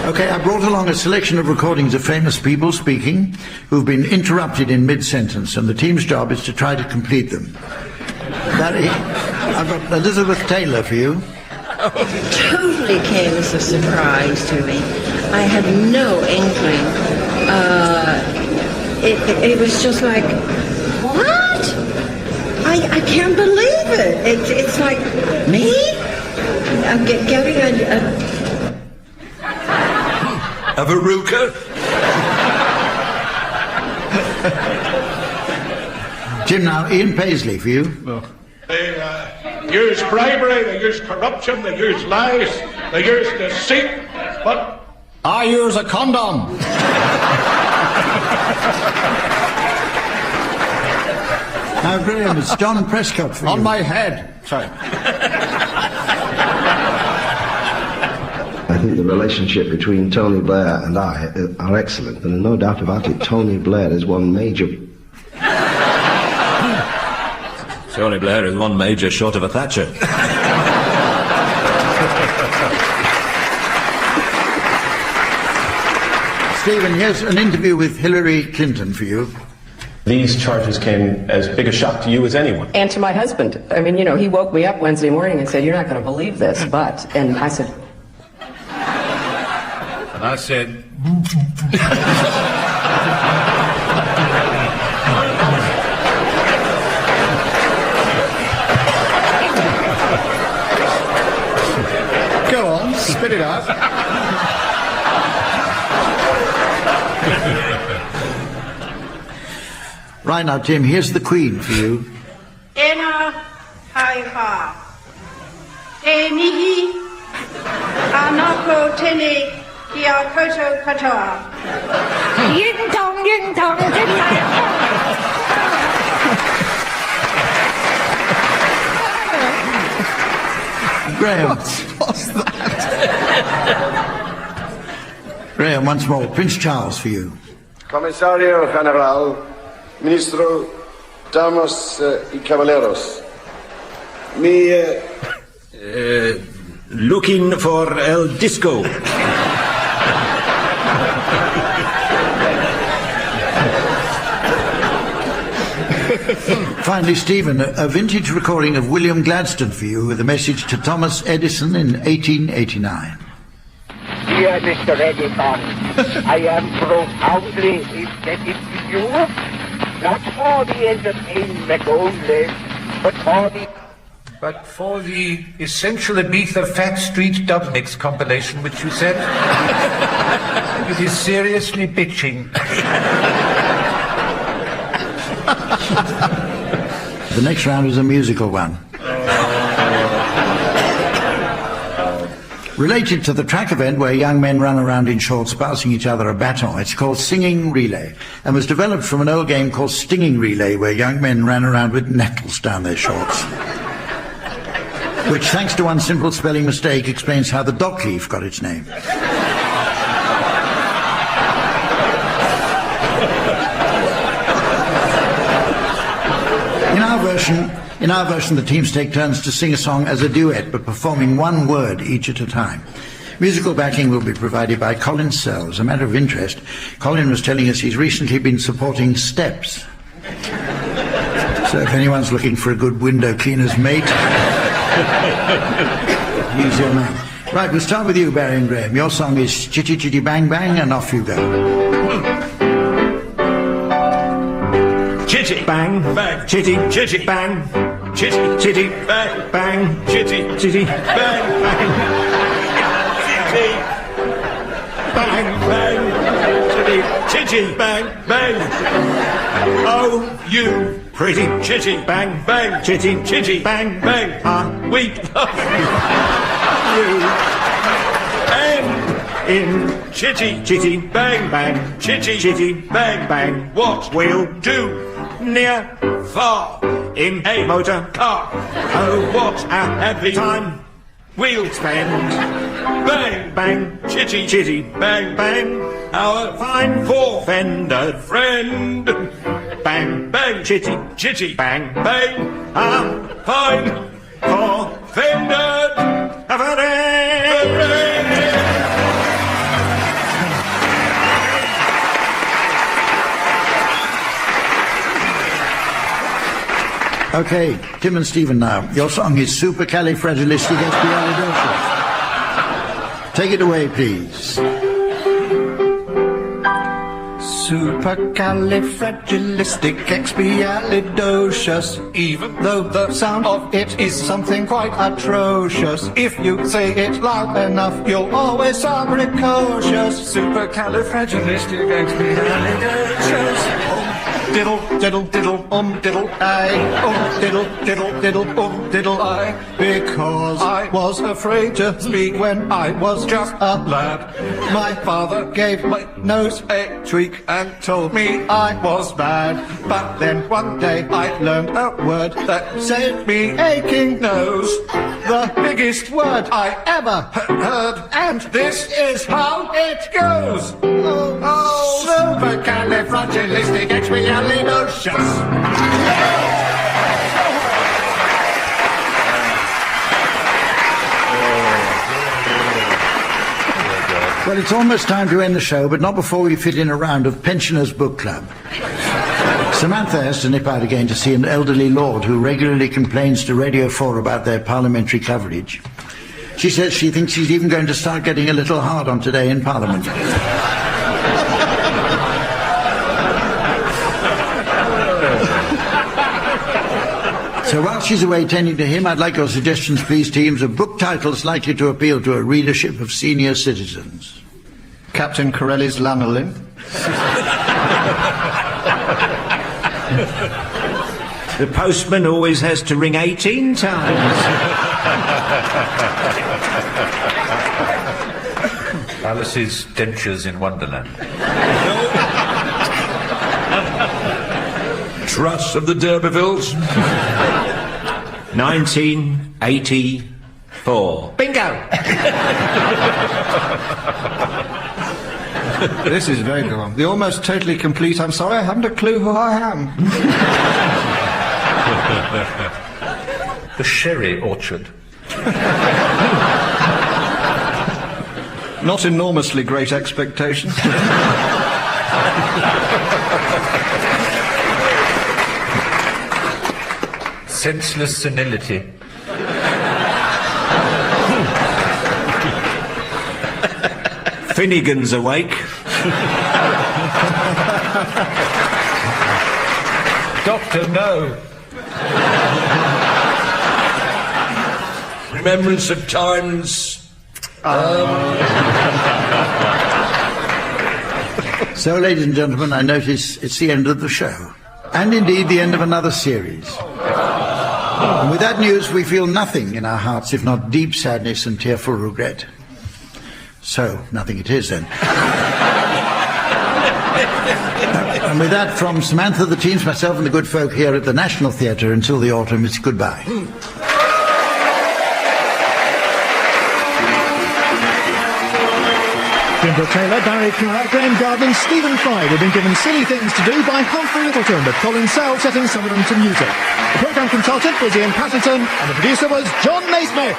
Okay, I brought along a selection of recordings of famous people speaking who've been interrupted in mid-sentence, and the team's job is to try to complete them. Barry, I've got Elizabeth Taylor for you. Totally came as a surprise to me. I had no inkling. It was just like, what? I can't believe it. It's like, me? Getting A verruca? Jim, now, Ian Paisley for you. They use bribery, they use corruption, they use lies, they use deceit, but I use a condom. Now, Graham, it's John Prescott for you. On my head. Sorry. I think the relationship between Tony Blair and I are excellent, and there's no doubt about it, Tony Blair is one major... Tony Blair is one major short of a Thatcher. Stephen, here's an interview with Hillary Clinton for you. These charges came as big a shock to you as anyone. And to my husband. I mean, you know, he woke me up Wednesday morning and said, "You're not going to believe this, but..." And I said... And I said... Go on, spit it out. Right now, Tim, here's the Queen for you. Ena haiha. Enihi. Anako tene kia koto katoa. Ying tong, ying tong, ying Graeme. What's that? Graeme, once more, Prince Charles for you. Comisario General, Ministro, Damas y Caballeros. Looking for El Disco. Finally, Stephen, a vintage recording of William Gladstone for you with a message to Thomas Edison in 1889. Dear Mr. Edison, I am profoundly indebted to you, not for the entertainment only, but for the essential Ibiza Fat Street Dub Mix compilation which you sent. It is seriously bitching. The next round is a musical one. Related to the track event where young men run around in shorts passing each other a baton, it's called Singing Relay and was developed from an old game called Stinging Relay where young men ran around with nettles down their shorts. Which, thanks to one simple spelling mistake, explains how the dock leaf got its name. In our version, the teams take turns to sing a song as a duet, but performing one word each at a time. Musical backing will be provided by Colin Sell. As a matter of interest, Colin was telling us he's recently been supporting Steps. So if anyone's looking for a good window cleaner's mate, he's your man. Right, we'll start with you, Barry and Graeme. Your song is Chitty Chitty Bang Bang, and off you go. Chitty bang bang, chitty chitty bang, chitty chitty bang bang, chitty chitty bang bang, chitty bang bang, chitty chitty bang bang. Oh, you pretty chitty bang bang, chitty chitty bang bang. We love you. And in chitty chitty bang bang, chitty chitty bang bang. What we'll do? Near, far, in a motor car. Oh, what a happy time we'll spend. Bang, bang, chitty, chitty, bang, bang. Our fine four-fendered friend. Bang, bang, chitty, chitty, bang, bang. Our fine four-fendered friend. Okay, Tim and Stephen now. Your song is Supercalifragilisticexpialidocious. Take it away, please. Supercalifragilisticexpialidocious. Even though the sound of it is something quite atrocious, if you say it loud enough, you'll always sound precocious. Supercalifragilisticexpialidocious. Diddle, diddle, diddle, diddle, I. Diddle, diddle, diddle, diddle, I. Because I was afraid to speak when I was just a lad. My father gave my nose a tweak and told me I was bad. But then one day I learned a word that saved me aching nose. The biggest word I ever heard, and this is how it goes. Supercalifragilisticexpialidocious. Well, it's almost time to end the show, but not before we fit in a round of Pensioners' Book Club. Samantha has to nip out again to see an elderly lord who regularly complains to Radio 4 about their parliamentary coverage. She says she thinks he's even going to start getting a little hard on today in Parliament. So while she's away tending to him, I'd like your suggestions, please, teams, of book titles likely to appeal to a readership of senior citizens. Captain Corelli's Lanolin. The postman always has to ring 18 times. Alice's Dentures in Wonderland. Truss of the D'Urbervilles. 1984. Bingo! This is very good. The almost totally complete I'm sorry, I haven't a clue who I am. The Sherry Orchard. Not enormously great expectations. Senseless Senility. Finnegan's Awake. Doctor, no. Remembrance of Times. So, ladies and gentlemen, I notice it's the end of the show. And indeed the end of another series. And with that news, we feel nothing in our hearts, if not deep sadness and tearful regret. So, nothing it is, then. And with that, from Samantha, the teams, myself and the good folk here at the National Theatre, until the autumn, it's goodbye. Brooke-Taylor, Barry Cryer, Graeme Garden, Stephen Fry have been given silly things to do by Humphrey Lyttelton, but Colin Sell setting some of them to music. The programme consultant was Ian Patterson, and the producer was John Naismith.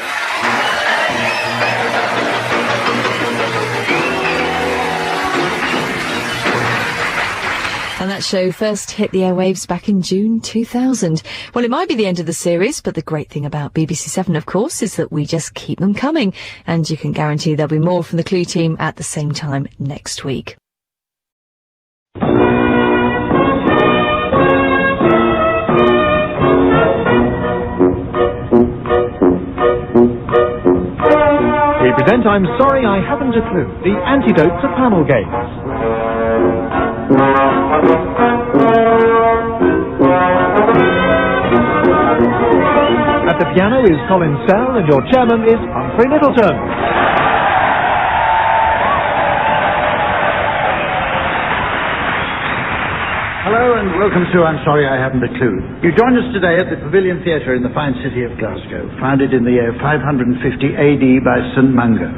And that show first hit the airwaves back in June 2000. Well, it might be the end of the series, but the great thing about BBC 7, of course, is that we just keep them coming. And you can guarantee there'll be more from the Clue team at the same time next week. We present I'm Sorry I Haven't a Clue, the antidote to panel games. At the piano is Colin Sell and your chairman is Humphrey Lyttelton. Hello and welcome to I'm Sorry I Haven't a Clue. You join us today at the Pavilion Theatre in the fine city of Glasgow, founded in the year 550 AD by St Mungo.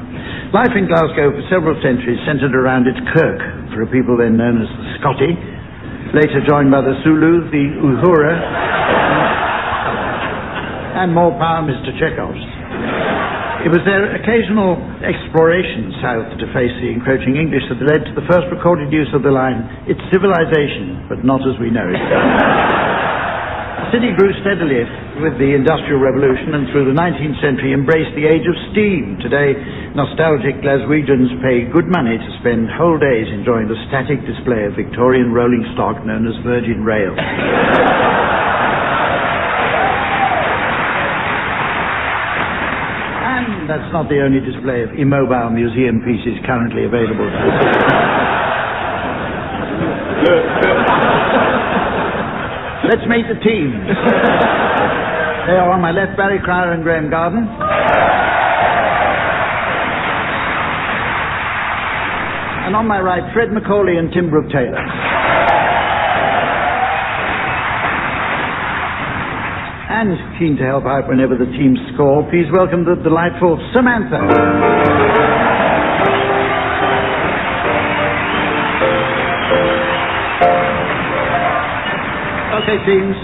Life in Glasgow for several centuries centred around its kirk, for a people then known as the Scoti, later joined by the Zulu, the Uhura, and more power Mr Chekhov's. It was their occasional exploration south to face the encroaching English that led to the first recorded use of the line, "It's civilization, but not as we know it." The city grew steadily with the Industrial Revolution and through the 19th century embraced the age of steam. Today, nostalgic Glaswegians pay good money to spend whole days enjoying the static display of Victorian rolling stock known as Virgin Rail. And that's not the only display of immobile museum pieces currently available. Let's meet the teams. They are on my left, Barry Cryer and Graeme Garden. And on my right, Fred Macaulay and Tim Brooke-Taylor. And keen to help out whenever the teams score, please welcome the delightful Samantha. Okay, teams.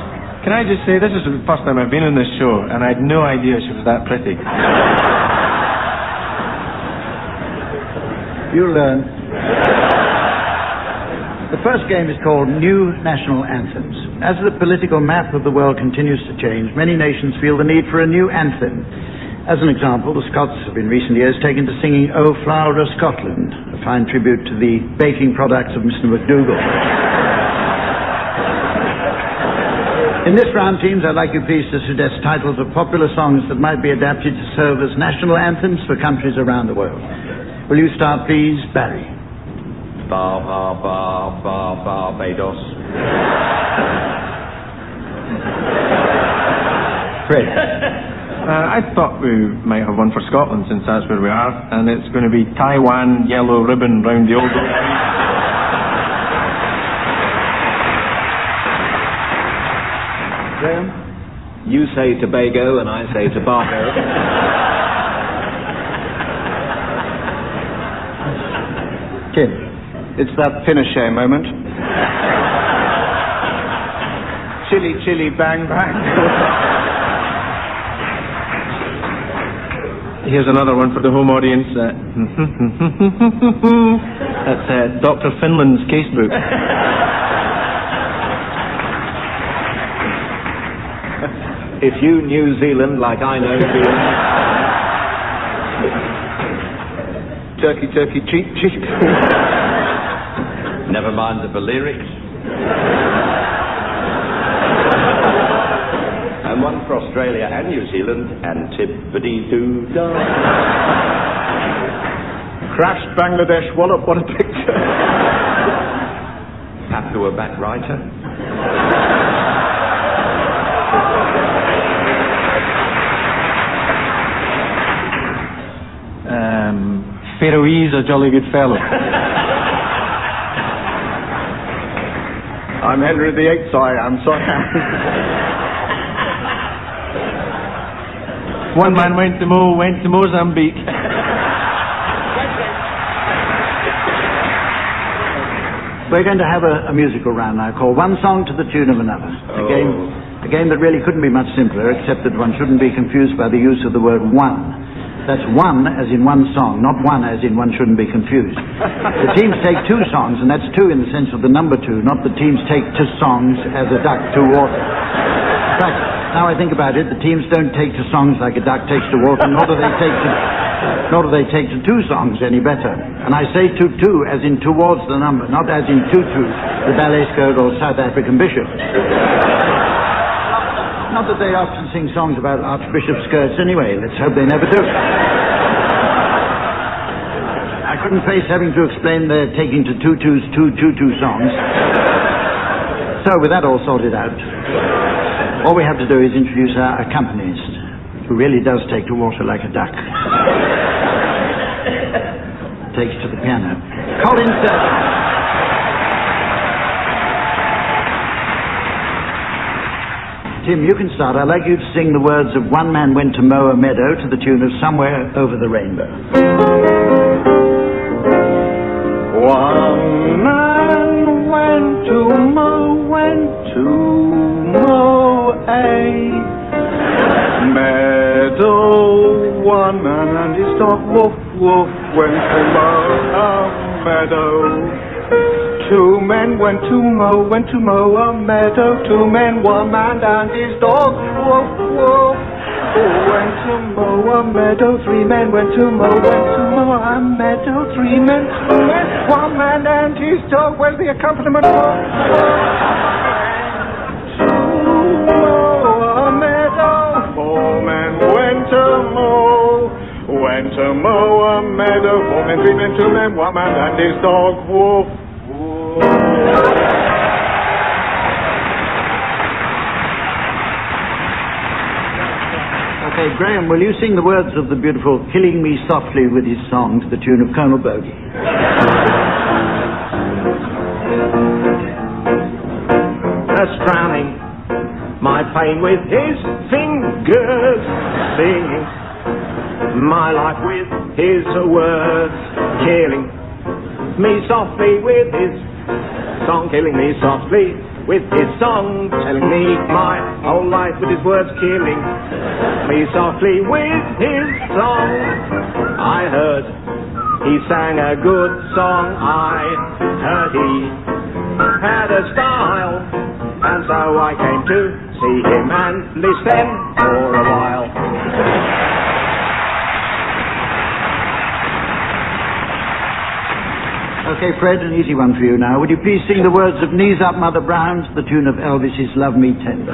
Can I just say, this is the first time I've been on this show, and I had no idea she was that pretty. You learn. The first game is called New National Anthems. As the political map of the world continues to change, many nations feel the need for a new anthem. As an example, the Scots have in recent years taken to singing O Flower of Scotland, a fine tribute to the baking products of Mr. McDougall. In this round, teams, I'd like you please to suggest titles of popular songs that might be adapted to serve as national anthems for countries around the world. Will you start, please, Barry? Barbados. Fred. I thought we might have one for Scotland since that's where we are, and it's going to be Taiwan Yellow Ribbon Round the Old Oak Tree. Graeme? You say Tobago and I say Tobago. Tim? It's that Pinochet moment. Chili, chili, bang, bang. Here's another one for the home audience. That's Dr. Finland's casebook. If you knew Zealand like I know Zealand. Turkey, turkey, cheek, cheek. Never mind the lyrics. And one for Australia and New Zealand, and tippity-doo-dah. Crashed Bangladesh, what a picture. Papua back writer. Faroese, a jolly good fellow. I'm Henry VIII, sorry, I'm sorry. One man went to Mozambique. We're going to have a musical round now called One Song to the Tune of Another. A game that really couldn't be much simpler, except that one shouldn't be confused by the use of the word one. That's one as in one song, not one as in one shouldn't be confused. The teams take two songs, and that's two in the sense of the number two, not the teams take two songs as a duck to water. In fact, now I think about it, the teams don't take to songs like a duck takes to water, nor do they take to two songs any better. And I say to two as in towards the number, not as in tutu, the ballet skirt or South African bishop. Not that they often sing songs about archbishop skirts anyway. Let's hope they never do. I couldn't face having to explain their taking to tutus two tutu songs. So with that all sorted out, all we have to do is introduce our accompanist, who really does take to water like a duck. Takes to the piano. Colin Sturgeon. Tim, you can start. I'd like you to sing the words of One Man Went to Mow a Meadow to the tune of Somewhere Over the Rainbow. One man went to mow a meadow. One man and his dog, woof, woof, went to mow a meadow. Two men went to mow a meadow. Two men, one man and his dog, woof, woof, went to mow a meadow. Three men went to mow a meadow. Three men, two men, one man and his dog. Where's the accompaniment? To mow a meadow. Four men went to mow a meadow. Four men, three men, two men, one man and his dog, woof. Okay, Graeme, will you sing the words of the beautiful Killing Me Softly with his song to the tune of Colonel Bogey? Just drowning my pain with his fingers, singing my life with his words, killing me softly with his song, killing me softly with his song, telling me my whole life with his words, killing me softly with his song. I heard He sang a good song, I heard he had a style, and so I came to see him and listen for a while. Okay, Fred, an easy one for you now. Would you please sing the words of Knees Up, Mother Brown to the tune of Elvis's Love Me Tender?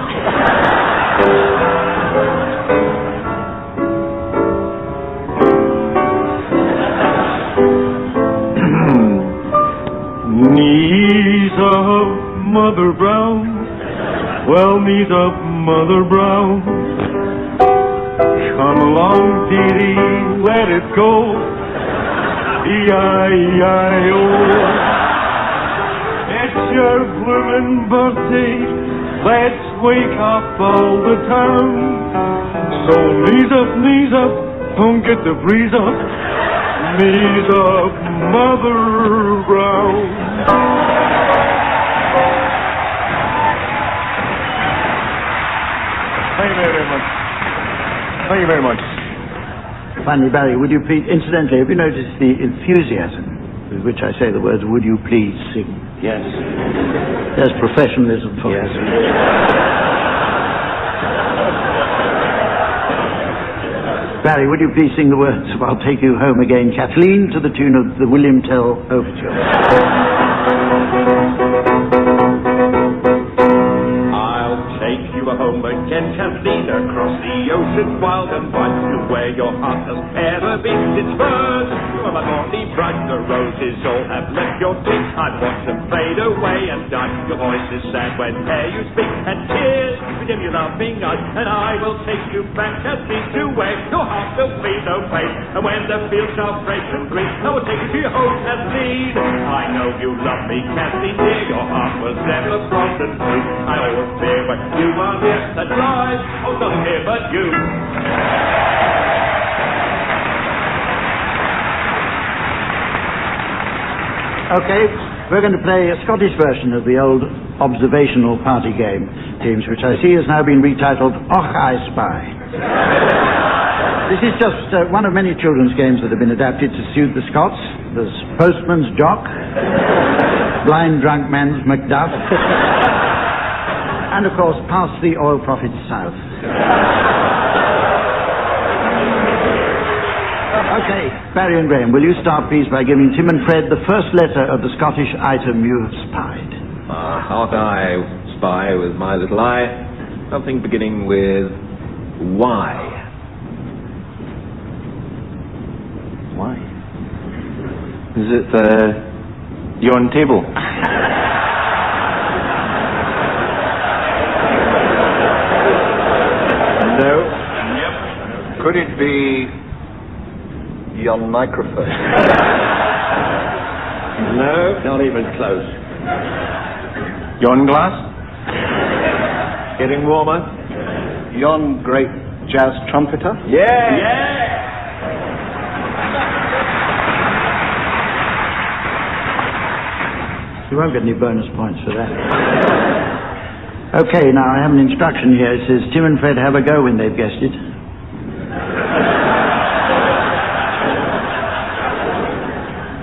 Knees up, Mother Brown. Well, knees up, Mother Brown. Come along, dearie, let it go. E-I-E-I-O. It's your bloomin' birthday. Let's wake up all the town. So knees up, don't get the breeze up. Knees up, Mother Brown. Thank you very much. Thank you very much. Finally, Barry, would you please, incidentally, have you noticed the enthusiasm with which I say the words, would you please sing? Yes. There's professionalism for yes. you. Barry, would you please sing the words of I'll Take You Home Again, Kathleen, to the tune of the William Tell Overture? Home again, Kathleen, across the ocean, wild and wide, to where your heart has ever beat its first. You are my morning bright, the roses all have left your cheeks. I'd watch them fade away and die. Your voice is sad whenever you speak, and tears begin your laughing eyes. And I will take you back, Kathleen, to where your heart will feel no pain. And when the fields are fresh and green, I will take you to your home, Kathleen. I know you love me, Kathleen, dear. Your heart was never frost and free. I always fear when you are near. That lies, oh, none here but you. Okay, we're going to play a Scottish version of the old observational party game teams, which I see has now been retitled Och, I Spy. This is just one of many children's games that have been adapted to suit the Scots. There's Postman's Jock, Blind Drunk Man's Macduff, and, of course, Pass the Oil Profits South. Okay, Barry and Graeme, will you start, please, by giving Tim and Fred the first letter of the Scottish item you have spied? Ought I spy with my little eye? Something beginning with Y. Why? Is it yon table? No. Yep. Could it be yon microphone? No, not even close. Yon glass? Getting warmer? Yon great jazz trumpeter? Yeah! You won't get any bonus points for that. Okay, now I have an instruction here. It says Tim and Fred have a go when they've guessed it.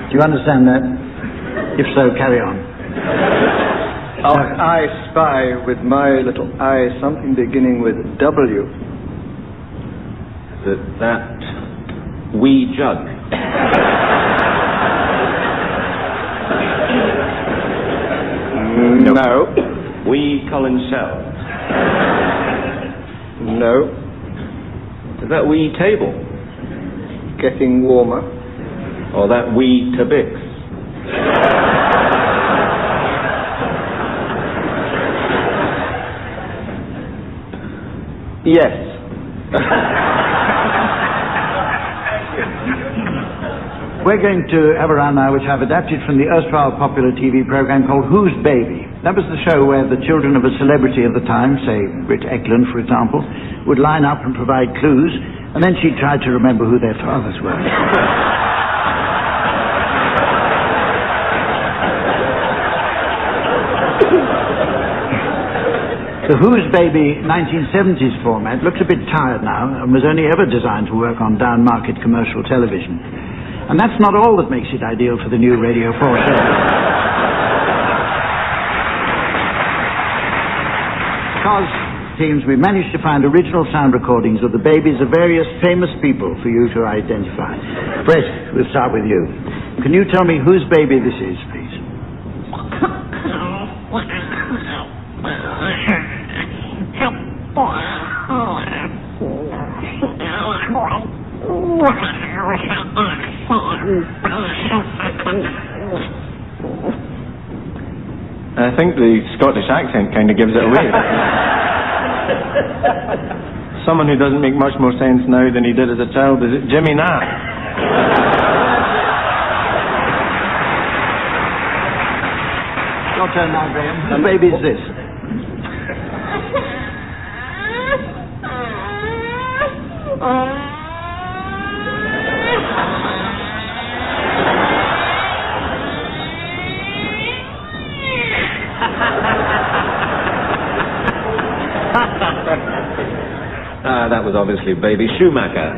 Do you understand that? If so, carry on. I spy with my little eye something beginning with W. That wee jug. No. Wee Colin Cell. No. Is that wee table? Getting warmer. Or that wee Tabix? Yes. We're going to have a round now which I've adapted from the erstwhile popular TV program called Whose Baby? That was the show where the children of a celebrity of the time, say Britt Ekland, for example, would line up and provide clues, and then she'd try to remember who their fathers were. The Whose Baby 1970s format looks a bit tired now and was only ever designed to work on down-market commercial television. And that's not all that makes it ideal for the new Radio 4 show. Because, teams, we managed to find original sound recordings of the babies of various famous people for you to identify. Brett, we'll start with you. Can you tell me whose baby this is, please? I think the Scottish accent kind of gives it away. Someone who doesn't make much more sense now than he did as a child is Jimmy Naff. Your turn now, Graeme. Whose baby is this? That was obviously Baby Schumacher.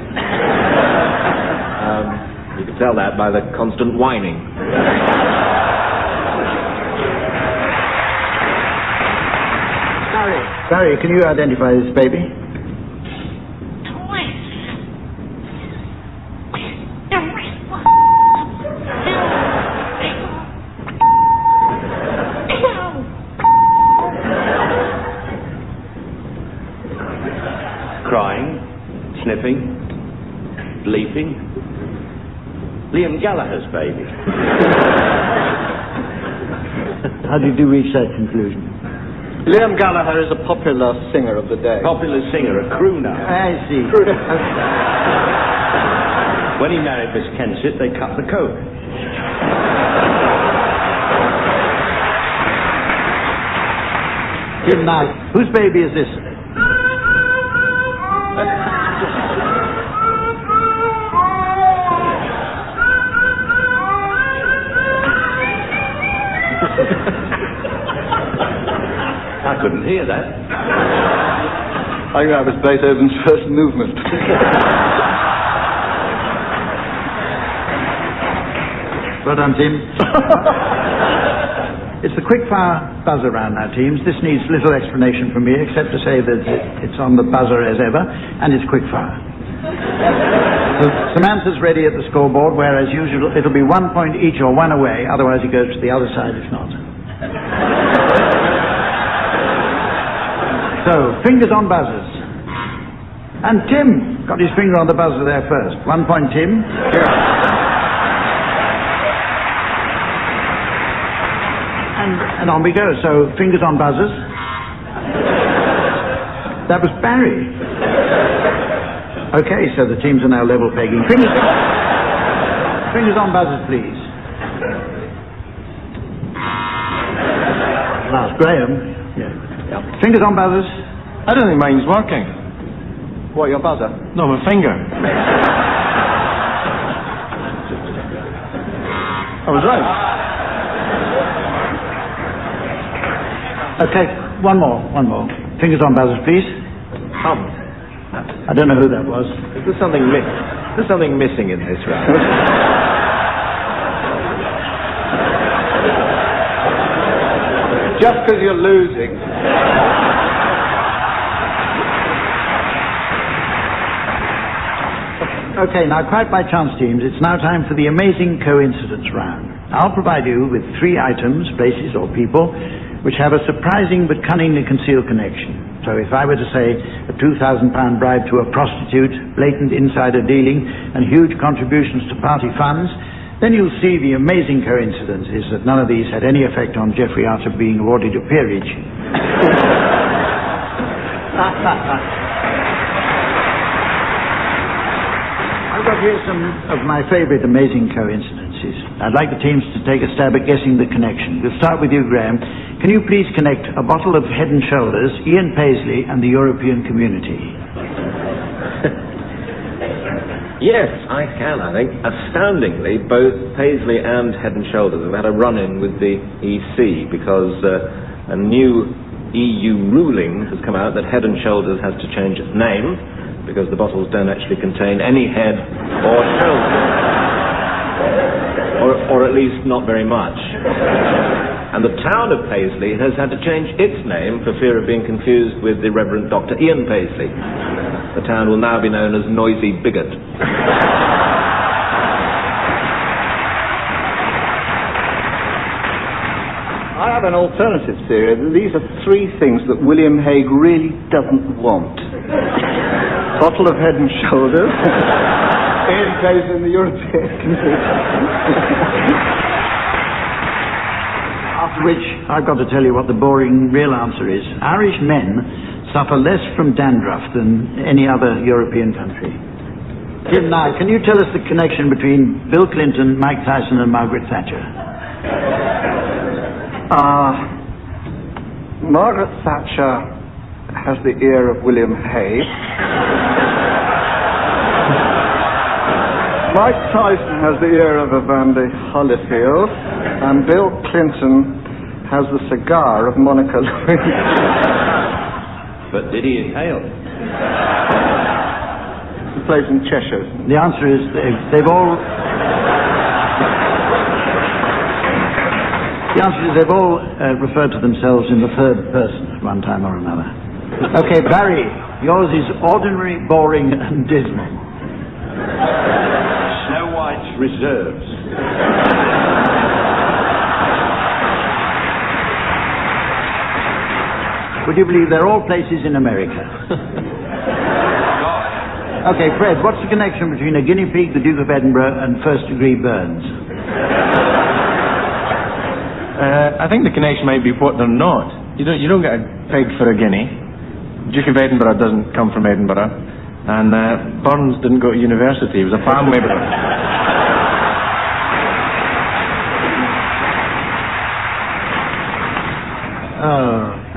You could tell that by the constant whining. Barry, can you identify this baby? Sniffing, bleeping. Liam Gallagher's baby. How did you reach that conclusion? Liam Gallagher is a popular singer of the day. Popular singer, a crooner. I see. When he married Miss Kensit, they cut the coke. Jim, now, whose baby is this? I couldn't hear that. I think that was Beethoven's first movement. Well done, Tim. It's the quickfire buzzer round now, teams. This needs little explanation from me, except to say that it's on the buzzer as ever, and it's quickfire. So Samantha's ready at the scoreboard, where, as usual, it'll be 1 point each or one away, otherwise it goes to the other side if not. So, fingers on buzzers. And Tim got his finger on the buzzer there first. 1 point, Tim. And on we go. So, fingers on buzzers. That was Barry. Okay, so the teams are now level pegging. Fingers on buzzers, please. Last, Graeme. Yeah. Fingers on buzzers. I don't think mine's working. What, your buzzer? No, my finger. I was right. Okay, one more. Fingers on buzzers, please. I don't know who that was. There's something missing in this round. Just because you're losing. Okay, now quite by chance, teams, it's now time for the amazing coincidence round. I'll provide you with 3 items, places or people, which have a surprising but cunningly concealed connection. So if I were to say a £2,000 bribe to a prostitute, blatant insider dealing, and huge contributions to party funds, then you'll see the amazing coincidence is that none of these had any effect on Geoffrey Archer being awarded a peerage. I've got here some of my favourite amazing coincidences. I'd like the teams to take a stab at guessing the connection. We'll start with you, Graeme. Can you please connect a bottle of Head & Shoulders, Ian Paisley, and the European community? Yes, I can, I think. Astoundingly, both Paisley and Head & Shoulders have had a run-in with the EC because a new EU ruling has come out that Head & Shoulders has to change its name because the bottles don't actually contain any head or shoulders. or at least not very much. And the town of Paisley has had to change its name for fear of being confused with the Reverend Dr. Ian Paisley. The town will now be known as Noisy Bigot. I have an alternative theory. These are three things that William Hague really doesn't want. Bottle of Head and Shoulders, Ian Paisley in the European After which, I've got to tell you what the boring real answer is. Irish men suffer less from dandruff than any other European country. Jim Nye, can you tell us the connection between Bill Clinton, Mike Tyson and Margaret Thatcher? Margaret Thatcher has the ear of William Hague. Mike Tyson has the ear of Evander Holyfield. And Bill Clinton has the cigar of Monica Lewinsky. But did he inhale? He plays in Cheshire. The answer is they've all... The answer is they've all referred to themselves in the third person at one time or another. Okay, Barry, yours is ordinary, boring and dismal. Snow White's Reserves. Would you believe they're all places in America? Okay, Fred, what's the connection between a guinea pig, the Duke of Edinburgh and first-degree burns? I think the connection might be what they're not. You don't get a pig for a guinea. Duke of Edinburgh doesn't come from Edinburgh, and Burns didn't go to university. He was a farm labourer.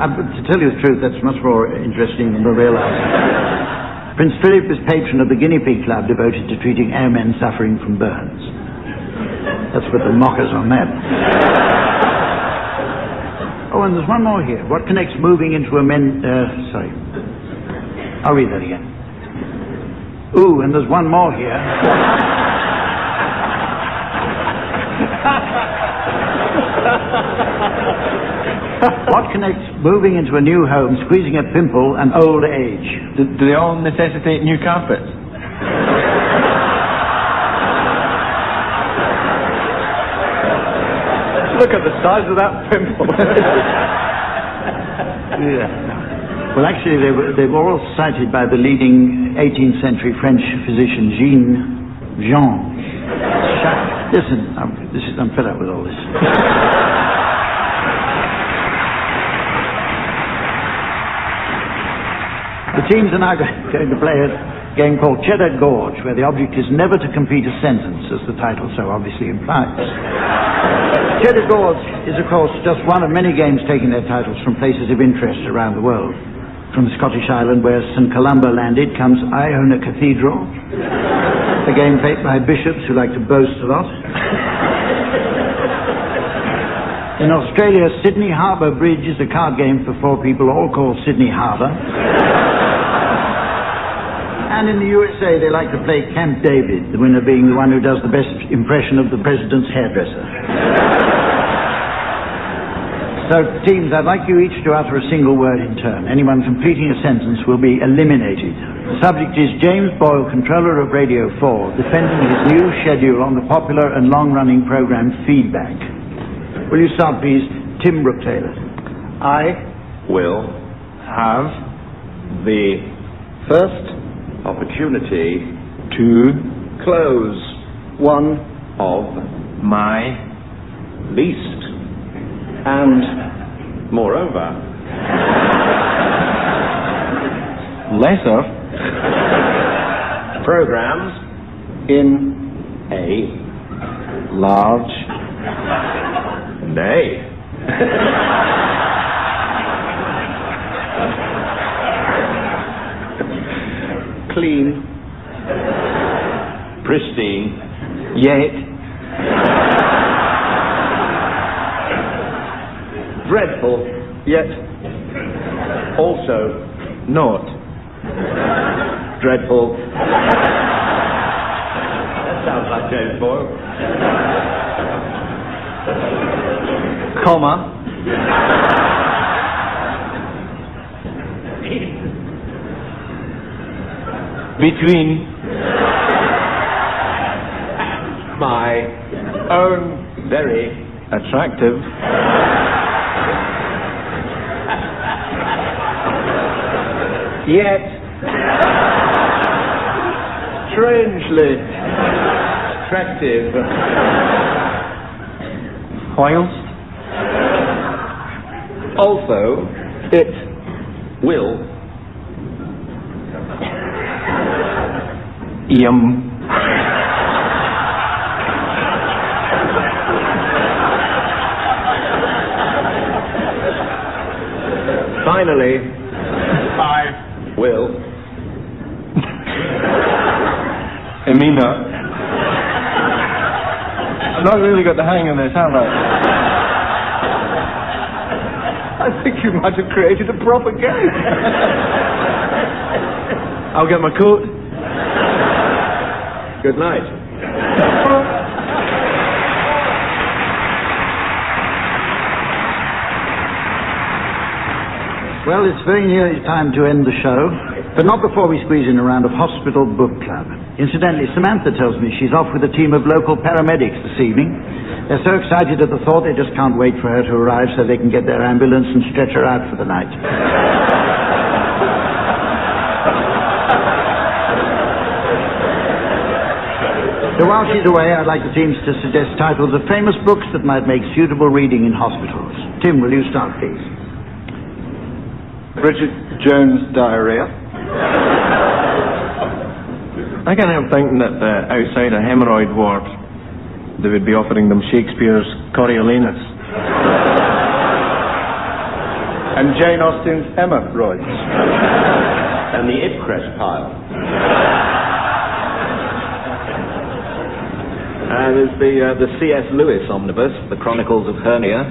To tell you the truth, that's much more interesting than we realise. Prince Philip is patron of the Guinea Pig Club devoted to treating airmen suffering from burns. That's what the mockers on that. Oh, and there's one more here. What connects moving into a sorry. I'll read that again. Ooh, and there's one more here. What connects moving into a new home, squeezing a pimple, and old age? Do they all necessitate new carpets? Look at the size of that pimple. Yeah. Well, actually, they were all cited by the leading 18th century French physician Jean. Listen, I'm fed up with all this. The teams are now going to play a game called Cheddar Gorge, where the object is never to complete a sentence, as the title so obviously implies. Cheddar Gorge is, of course, just one of many games taking their titles from places of interest around the world. From the Scottish island where St. Columba landed comes Iona Cathedral, a game played by bishops who like to boast a lot. In Australia, Sydney Harbour Bridge is a card game for 4 people, all called Sydney Harbour. And in the USA, they like to play Camp David, the winner being the one who does the best impression of the president's hairdresser. So, teams, I'd like you each to utter a single word in turn. Anyone completing a sentence will be eliminated. The subject is James Boyle, controller of Radio 4, defending his new schedule on the popular and long-running program Feedback. Will you start, please? Tim Brooke-Taylor. I will have the first opportunity to close one of my least and moreover lesser programs in a large nay clean, pristine, yet dreadful, yet also not dreadful. That sounds like James Boyle. comma, between My own very attractive yet strangely attractive whilst also it will finally I will Amina. I've not really got the hang of this, have I? I think you might have created a proper game. I'll get my coat. Good night. Well, it's very nearly time to end the show, but not before we squeeze in a round of hospital book club. Incidentally, Samantha tells me she's off with a team of local paramedics this evening. They're so excited at the thought they just can't wait for her to arrive so they can get their ambulance and stretch her out for the night. So while she's away, I'd like the teams to suggest titles of famous books that might make suitable reading in hospitals. Tim, will you start, please? Bridget Jones' Diarrhea. I can't help thinking that outside a hemorrhoid ward, they would be offering them Shakespeare's Coriolanus. And Jane Austen's Emma Royce. And the Ipcrest pile. There's the C.S. Lewis omnibus, The Chronicles of Hernia.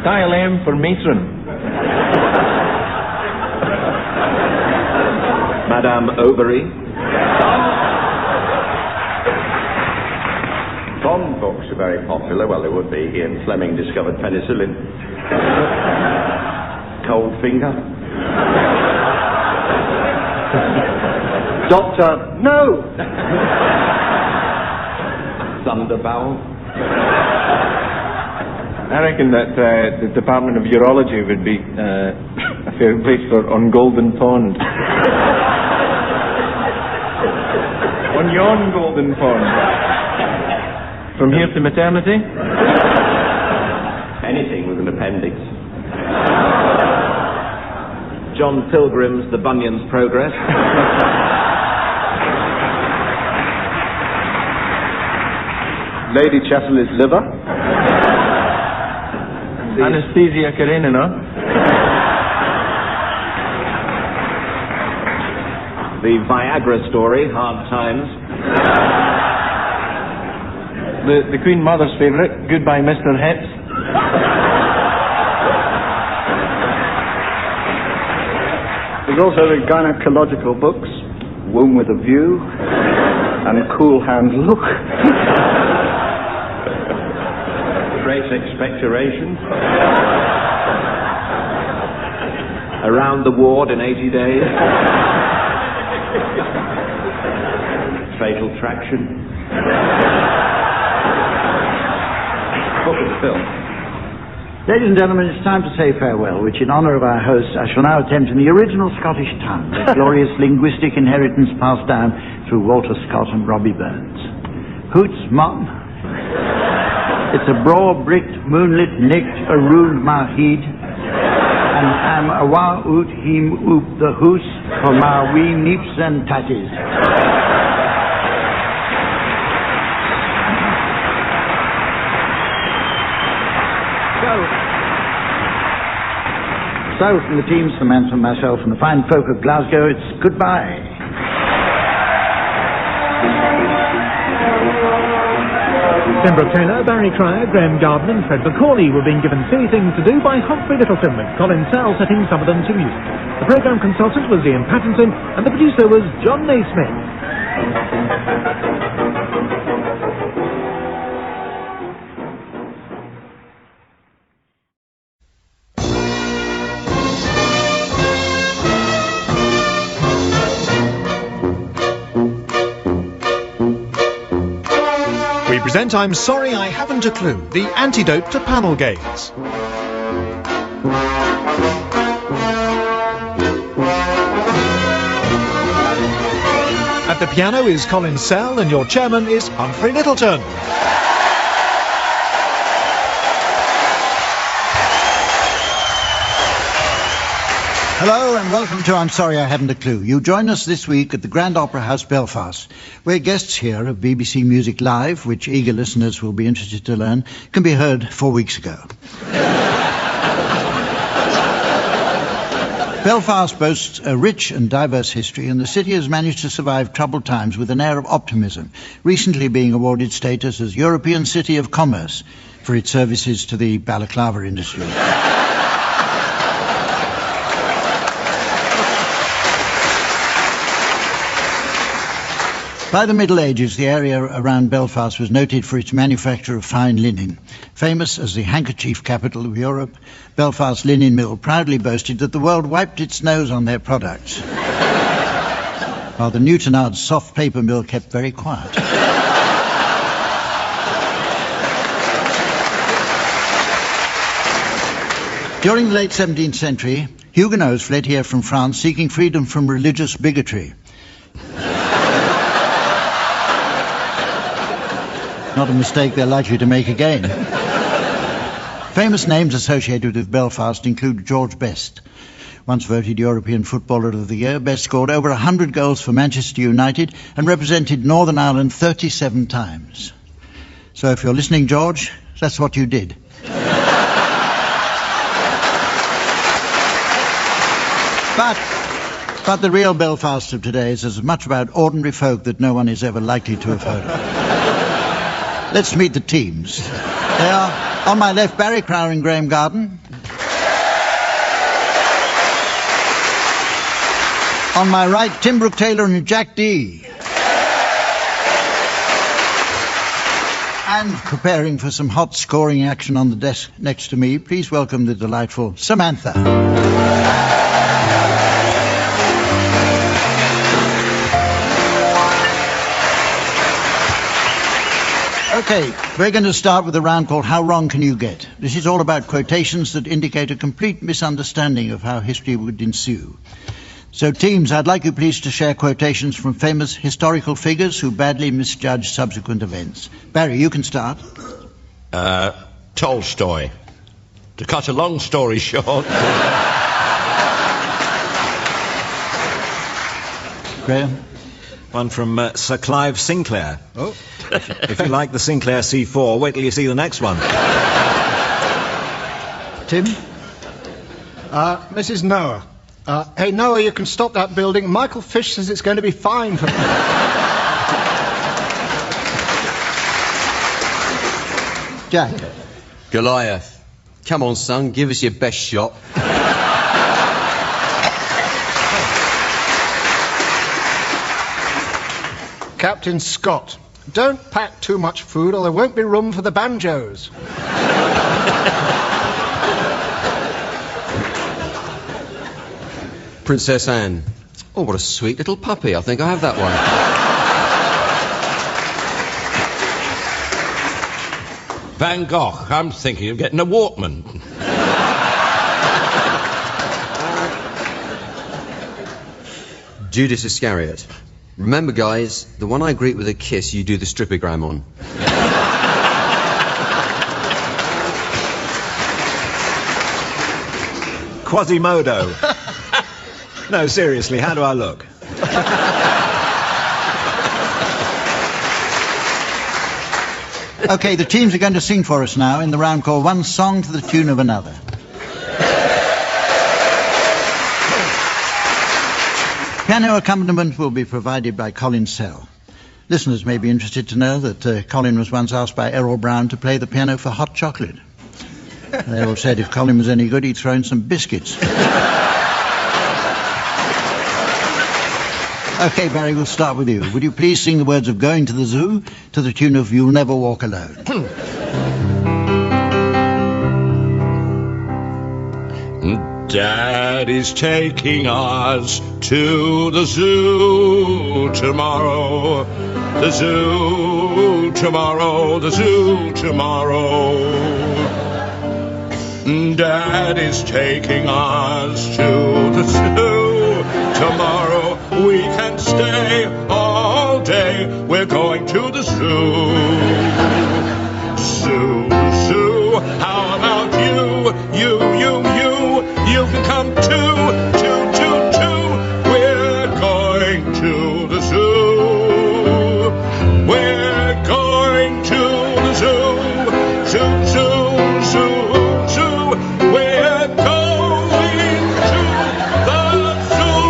Dial M for matron. Madame Overy. Bond books are very popular. Well, they would be. Ian Fleming discovered penicillin. Cold finger. Doctor, no! Thunderbowel. I reckon that the Department of Urology would be a fair place for On Golden Pond. On yon Golden Pond. From here to maternity? Anything with an appendix. John Pilgrim's The Bunyan's Progress. Lady Chatterley's Liver. Anastasia Karenina. The Viagra Story, Hard Times. The Queen Mother's favourite, Goodbye Mr. Hetz. There's also the gynecological books, Womb with a View, and Cool Hand Look. Great Expectoration. Around the Ward in 80 Days. Fatal Traction. Book of Phil. Ladies and gentlemen, it's time to say farewell, which in honour of our host I shall now attempt in the original Scottish tongue, the glorious linguistic inheritance passed down through Walter Scott and Robbie Burns. Hoots, mom. It's a braw bricked, moonlit nicht, a ruined mahid, and am a wa oot him oop the hoose for my wee neeps and tatties. So, from the team, Samantha, myself, and the fine folk of Glasgow, it's goodbye. Then Brooke-Taylor, Barry Cryer, Graeme Garden and Fred Macaulay were being given silly things to do by Humphrey Lyttelton, with Colin Sell setting some of them to music. The programme consultant was Ian Pattinson and the producer was John Naismith. present I'm Sorry I Haven't a Clue, the antidote to panel games. At the piano is Colin Sell and your chairman is Humphrey Lyttelton. Hello and welcome to I'm Sorry I Haven't a Clue. You join us this week at the Grand Opera House, Belfast, where guests here of BBC Music Live, which eager listeners will be interested to learn, can be heard 4 weeks ago. Belfast boasts a rich and diverse history, and the city has managed to survive troubled times with an air of optimism, recently being awarded status as European City of Commerce for its services to the balaclava industry. By the Middle Ages, the area around Belfast was noted for its manufacture of fine linen. Famous as the handkerchief capital of Europe, Belfast Linen Mill proudly boasted that the world wiped its nose on their products, while the Newtonard's soft paper mill kept very quiet. During the late 17th century, Huguenots fled here from France seeking freedom from religious bigotry. Not a mistake they're likely to make again. Famous names associated with Belfast include George Best. Once voted European Footballer of the Year, Best scored over 100 goals for Manchester United and represented Northern Ireland 37 times. So if you're listening, George, that's what you did. But the real Belfast of today is as much about ordinary folk that no one is ever likely to have heard of. Let's meet the teams. They are, on my left, Barry Crowder and Graeme Garden. On my right, Tim Brooke-Taylor and Jack D. And preparing for some hot scoring action on the desk next to me, please welcome the delightful Samantha. Okay, we're going to start with a round called How Wrong Can You Get? This is all about quotations that indicate a complete misunderstanding of how history would ensue. So teams, I'd like you please to share quotations from famous historical figures who badly misjudged subsequent events. Barry, you can start. Tolstoy. To cut a long story short. Graeme? One from Sir Clive Sinclair. Oh. If you like the Sinclair C4, wait till you see the next one. Tim? Mrs. Noah. Hey, Noah, you can stop that building. Michael Fish says it's going to be fine for... Jack? Goliath. Come on, son, give us your best shot. Captain Scott. Don't pack too much food or there won't be room for the banjos. Princess Anne. Oh, what a sweet little puppy. I think I have that one. Van Gogh. I'm thinking of getting a Walkman. Judas Iscariot. Remember, guys, the one I greet with a kiss, you do the stripogram on. Quasimodo. No, seriously, how do I look? Okay, the teams are going to sing for us now in the round called One Song to the Tune of Another. Piano accompaniment will be provided by Colin Sell. Listeners may be interested to know that Colin was once asked by Errol Brown to play the piano for Hot Chocolate. Errol said if Colin was any good, he'd throw in some biscuits. Okay, Barry, we'll start with you. Would you please sing the words of Going to the Zoo to the tune of You'll Never Walk Alone? Daddy's taking us to the zoo tomorrow. the zoo tomorrow, the zoo tomorrow. Daddy's taking us to the zoo tomorrow. We can stay all day. We're going to the zoo. Zoo, zoo. How about you? You can come too. We're going to the zoo. We're going to the zoo. Zoo, zoo, zoo. We're going to the zoo.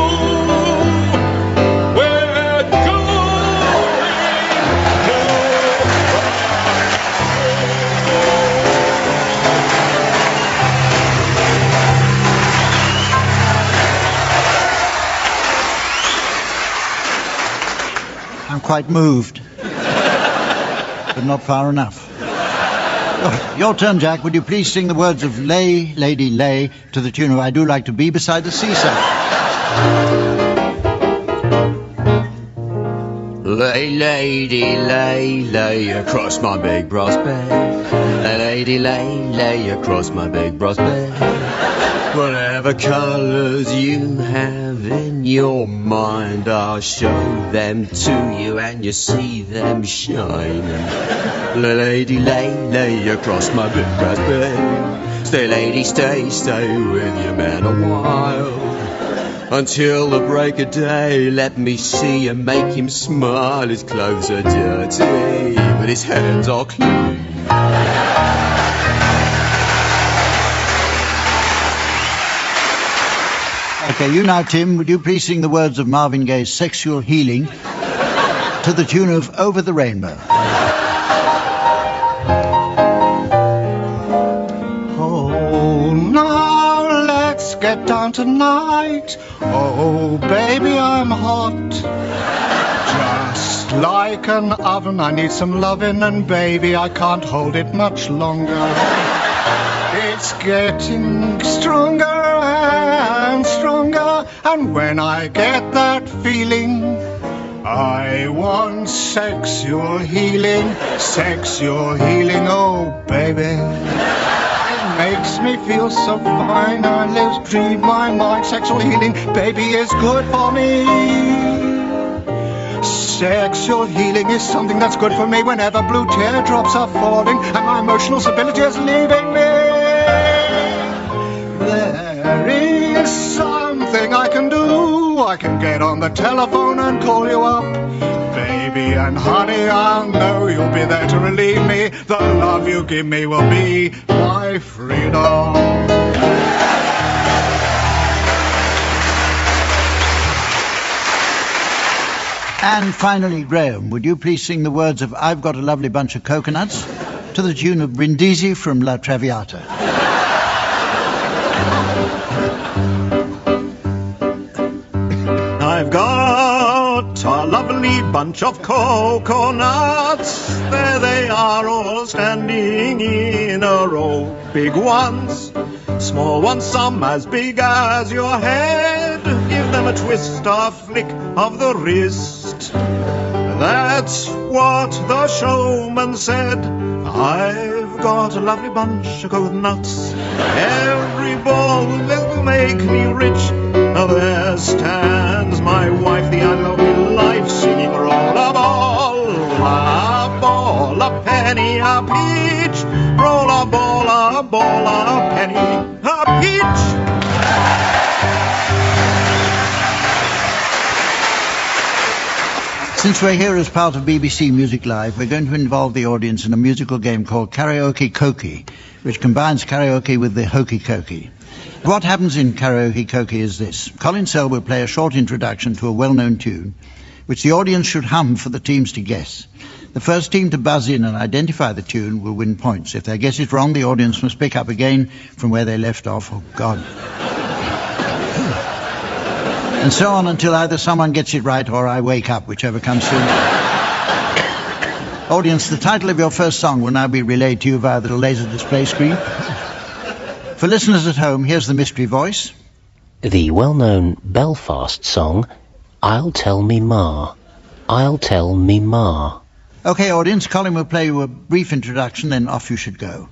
We're I'm quite moved, but not far enough. Your turn, Jack. Would you please sing the words of Lay, Lady, Lay to the tune of I Do Like to Be Beside the Seaside? Lay, lady, lay across my big brass bed. Lady, lay across my big brass bed. Whatever colours you have in your mind, I'll show them to you and you see them shine. Lady, lay across my big brass bed. Stay, lady, stay with your man a while. Until the break of day, let me see and make him smile. His clothes are dirty, but his hands are clean. Okay, you now, Tim, would you please sing the words of Marvin Gaye's Sexual Healing to the tune of Over the Rainbow? Oh, now let's get down tonight. Oh, baby, I'm hot. Just like an oven, I need some loving, and baby, I can't hold it much longer. It's getting stronger and stronger, and when I get that feeling, I want sexual healing, oh baby. It makes me feel so fine, I live, dream my mind. Sexual healing, baby, is good for me. Sexual healing is something that's good for me whenever blue teardrops are falling and my emotional stability is leaving me. There is something I can do. I can get on the telephone and call you up. Baby and honey, I'll know you'll be there to relieve me. The love you give me will be my freedom. And finally, Graeme, would you please sing the words of I've Got a Lovely Bunch of Coconuts to the tune of Brindisi from La Traviata? I've got a lovely bunch of coconuts. There they are, all standing in a row. Big ones, small ones, some as big as your head. Give them a twist, a flick of the wrist. That's what the showman said. I've got a lovely bunch of coconuts. Every ball will make me rich. Now there stands my wife, the unlovely life, singing roll a ball, a penny, a peach. Roll a ball, a penny, a peach. Since we're here as part of BBC Music Live, we're going to involve the audience in a musical game called Karaoke Koki, which combines karaoke with the hokey cokey. What happens in Karaoke Koki is this. Colin Sell will play a short introduction to a well-known tune, which the audience should hum for the teams to guess. The first team to buzz in and identify the tune will win points. If they guess it wrong, the audience must pick up again from where they left off. Oh, God. And so on until either someone gets it right or I wake up, whichever comes soon. Audience, the title of your first song will now be relayed to you via the laser display screen. For listeners at home, here's the mystery voice. The well-known Belfast song, I'll Tell Me Ma. I'll tell me ma. OK, audience, Colin will play you a brief introduction, then off you should go.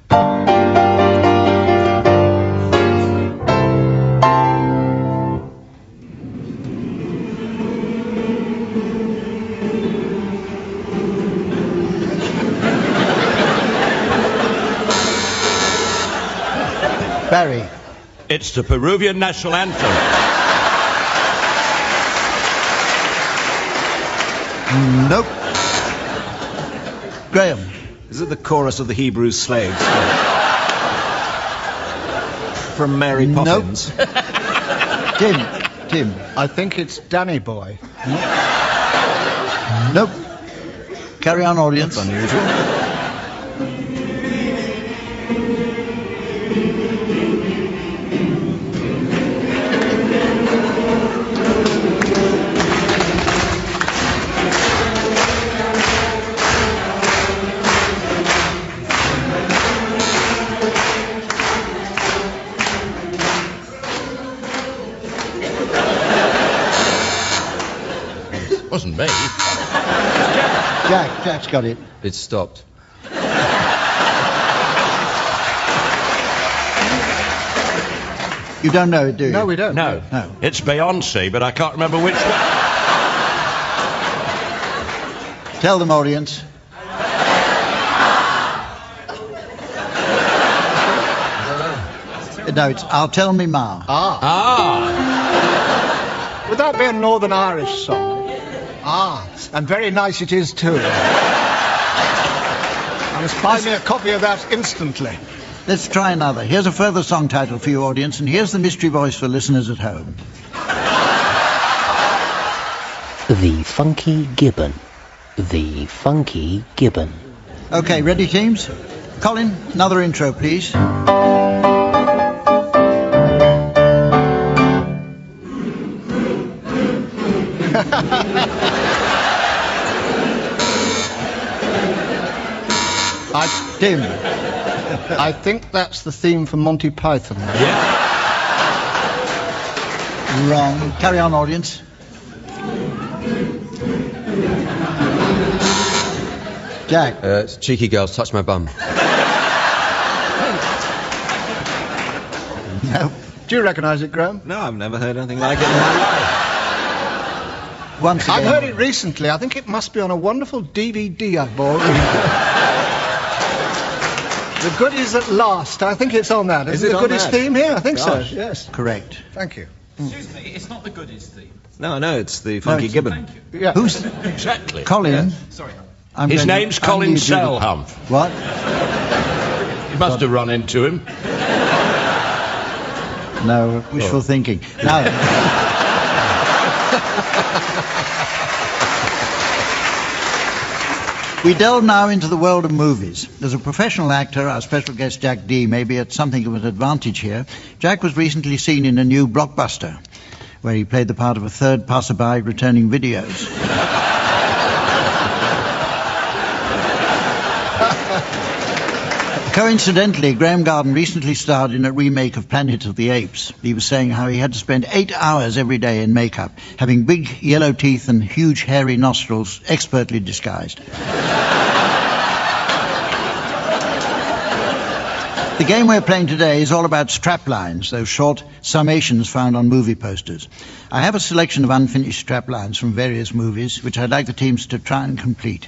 Barry. It's the Peruvian national anthem. Nope. Graeme. Is it the chorus of the Hebrew slaves? From Mary Poppins? Nope. Tim. I think it's Danny Boy. Nope. Carry on, audience. That's unusual. Wasn't me. Jack's got it. It stopped. You don't know it, do you? No, we don't. No. It's Beyonce, but I can't remember which one. Tell them, audience. No, it's I'll Tell Me Ma. Would that be a Northern Irish song? And very nice it is too. I must buy me a copy of that instantly. Let's try another. Here's a further song title for you, audience, and here's the mystery voice for listeners at home. The Funky Gibbon. The Funky Gibbon. OK, ready, teams? Colin, another intro, please. Tim. I think that's the theme for Monty Python. Yeah. Wrong. Carry on, audience. Jack. It's Cheeky Girls, Touch My Bum. No. Do you recognise it, Graeme? No, I've never heard anything like it in my life. Once again. I've heard it recently. I think it must be on a wonderful DVD I bought. The Goodies at Last. I think it's on that. Is it the Goodies theme here? I think so, yes. Correct. Thank you. Excuse me, it's not the Goodies theme. No, it's the Funky Gibbon. Yeah. Who's... Exactly. Colin. Sorry. His name's Colin Selhumph. What? You must have run into him. No, wishful thinking. No. We delve now into the world of movies. As a professional actor, our special guest Jack D may be at something of an advantage here. Jack was recently seen in a new blockbuster, where he played the part of a third passerby returning videos. Coincidentally, Graeme Garden recently starred in a remake of Planet of the Apes. He was saying how he had to spend 8 hours every day in makeup, having big yellow teeth and huge hairy nostrils expertly disguised. The game we're playing today is all about straplines, those short summations found on movie posters. I have a selection of unfinished straplines from various movies, which I'd like the teams to try and complete.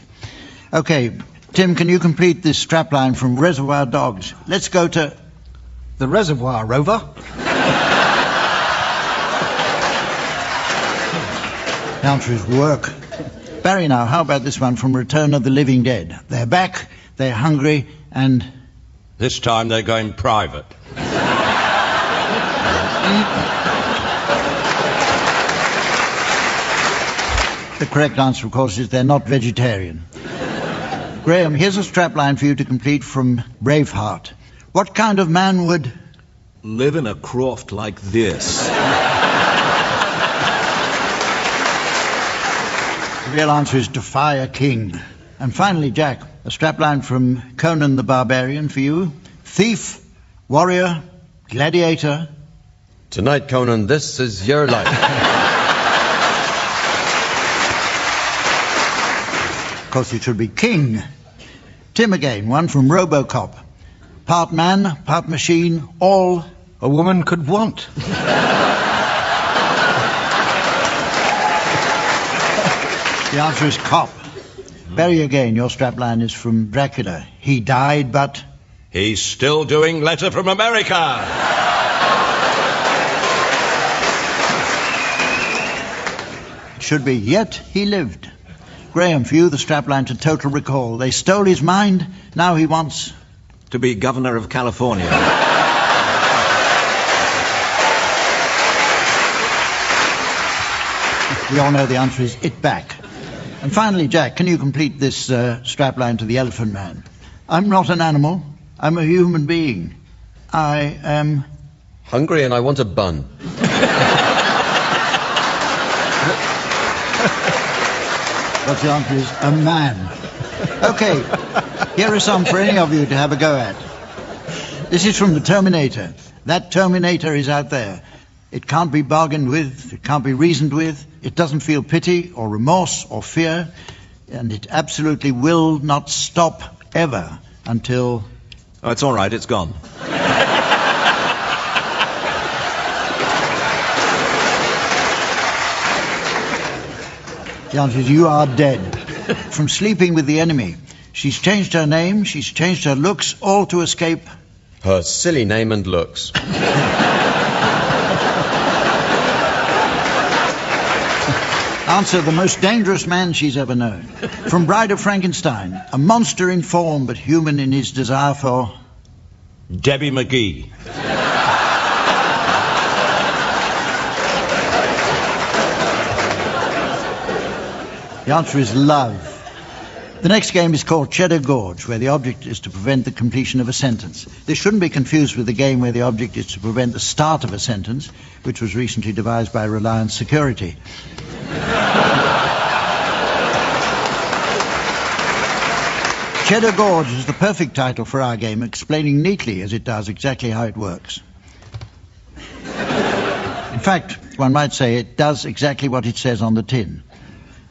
Okay, Tim, can you complete this strapline from Reservoir Dogs? Let's go to... The Reservoir, Rover. The answer is work. Barry, now, how about this one from Return of the Living Dead? They're back, they're hungry, and... This time they're going private. The correct answer, of course, is they're not vegetarian. Graeme, here's a strapline for you to complete from Braveheart. What kind of man would... live in a croft like this? The real answer is defy a king. And finally, Jack, a strapline from Conan the Barbarian for you. Thief, warrior, gladiator. Tonight, Conan, this is your life. course, it should be king. Tim again, one from RoboCop. Part man, part machine, all a woman could want. The answer is cop. Barry again, your strapline is from Dracula. He died, but... He's still doing Letter from America. It should be, yet he lived. Graham, for you, the strapline to Total Recall. They stole his mind, now he wants... To be Governor of California. We all know the answer is it back. And finally, Jack, can you complete this strapline to the Elephant Man? I'm not an animal. I'm a human being. I am... Hungry and I want a bun. But the answer is a man. Okay, here are some for any of you to have a go at. This is from the Terminator. That Terminator is out there. It can't be bargained with, it can't be reasoned with, it doesn't feel pity or remorse or fear, and it absolutely will not stop ever until... Oh, it's all right, it's gone. The answer is you are dead. From Sleeping with the Enemy. She's changed her name, she's changed her looks, all to escape... Her silly name and looks. Answer, the most dangerous man she's ever known. From Bride of Frankenstein. A monster in form, but human in his desire for... Debbie McGee. The answer is love. The next game is called Cheddar Gorge, where the object is to prevent the completion of a sentence. This shouldn't be confused with the game where the object is to prevent the start of a sentence, which was recently devised by Reliance Security. Cheddar Gorge is the perfect title for our game, explaining neatly, as it does, exactly how it works. In fact, one might say it does exactly what it says on the tin,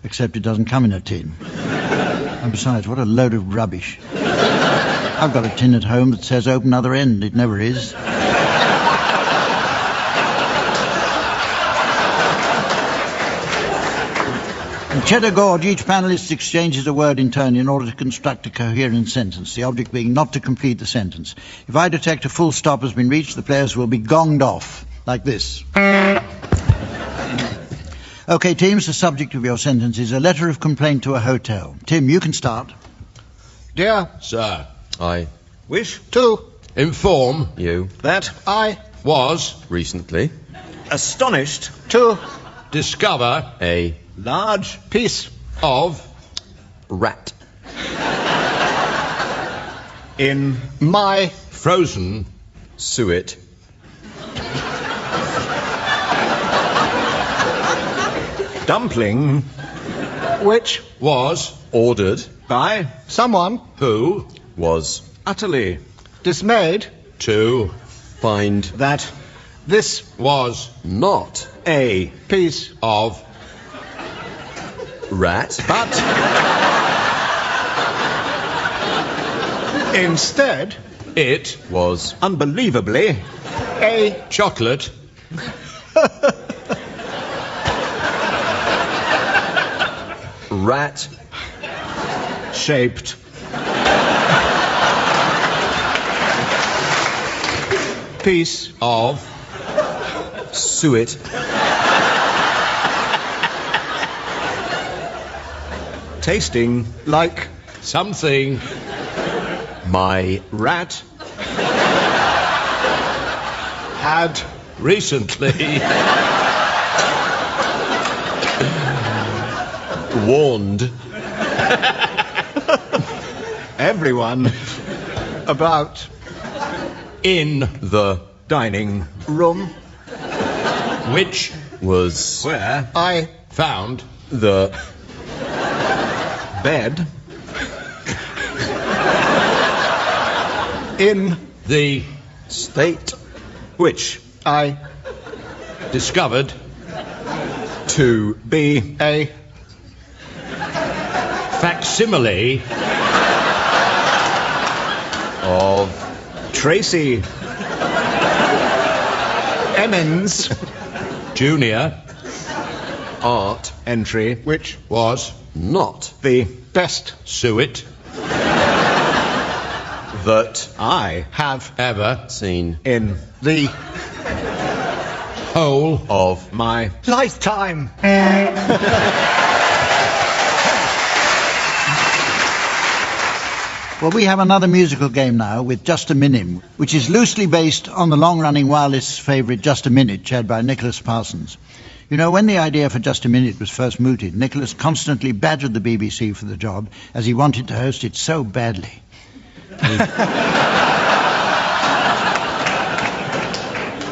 except it doesn't come in a tin. And besides, what a load of rubbish. I've got a tin at home that says open other end. It never is. In Cheddar Gorge, each panellist exchanges a word in turn in order to construct a coherent sentence, the object being not to complete the sentence. If I detect a full stop has been reached, the players will be gonged off, like this. Okay, teams, the subject of your sentence is a letter of complaint to a hotel. Tim, you can start. Dear Sir, I wish to inform you that I was recently astonished to discover a large piece of rat in my frozen suet dumpling, which was ordered by someone who was utterly dismayed to find that this was not a piece of rat, but instead it was unbelievably a chocolate rat shaped piece of suet tasting like something my rat had recently warned everyone about in the dining room, which was where I found the bed in the state which I discovered to be a facsimile of Tracy Emmons Junior art entry, which was not the best suet that I have ever seen in the whole of my lifetime. Well, we have another musical game now with Just a Minute, which is loosely based on the long-running wireless favourite Just a Minute, chaired by Nicholas Parsons. You know, when the idea for Just a Minute was first mooted, Nicholas constantly badgered the BBC for the job, as he wanted to host it so badly.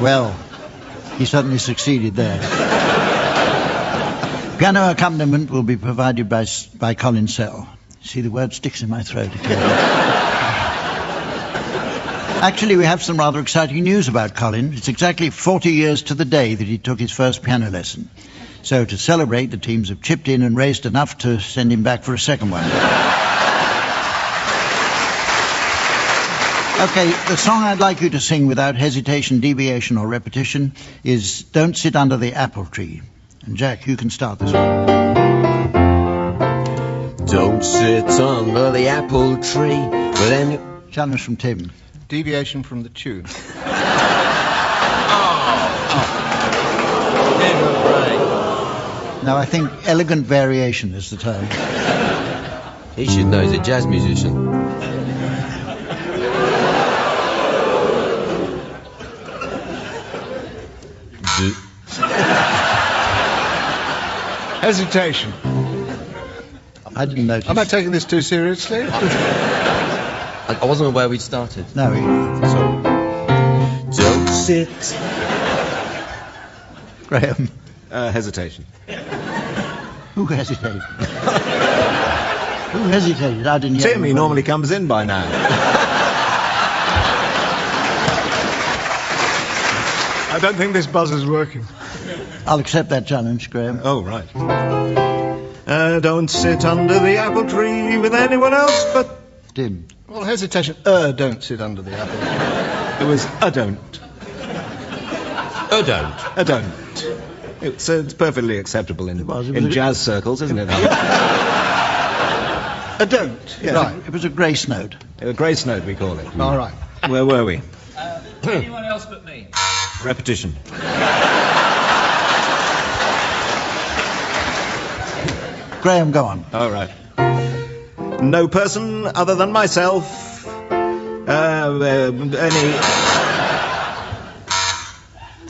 Well, he certainly succeeded there. Piano accompaniment will be provided by Colin Sell. See, the word sticks in my throat. Actually, we have some rather exciting news about Colin. It's exactly 40 years to the day that he took his first piano lesson. So to celebrate, the teams have chipped in and raised enough to send him back for a second one. Okay, the song I'd like you to sing without hesitation, deviation or repetition is Don't Sit Under the Apple Tree. And Jack, you can start this one. Don't sit under the apple tree with any... Challenge from Tim. Deviation from the tune. Now, I think elegant variation is the term. He should know, he's a jazz musician. Hesitation. I didn't notice. Am I taking this too seriously? I wasn't aware we'd started. No, sorry. Don't sit. Graham. Hesitation. Who hesitated? Who hesitated? I didn't hear. Tim, he normally comes in by now. I don't think this buzzer's working. I'll accept that challenge, Graham. Oh, right. Don't sit under the apple tree with anyone else but... Tim. Well, hesitation. Don't sit under the apple. It was don't. Don't. Don't. It's perfectly acceptable in jazz circles, isn't it? Don't. Yeah. Right. It was a grace note. A grace note, we call it. All right. Where were we? Anyone else but me? Repetition. Graham, go on. All right. No person other than myself. Any...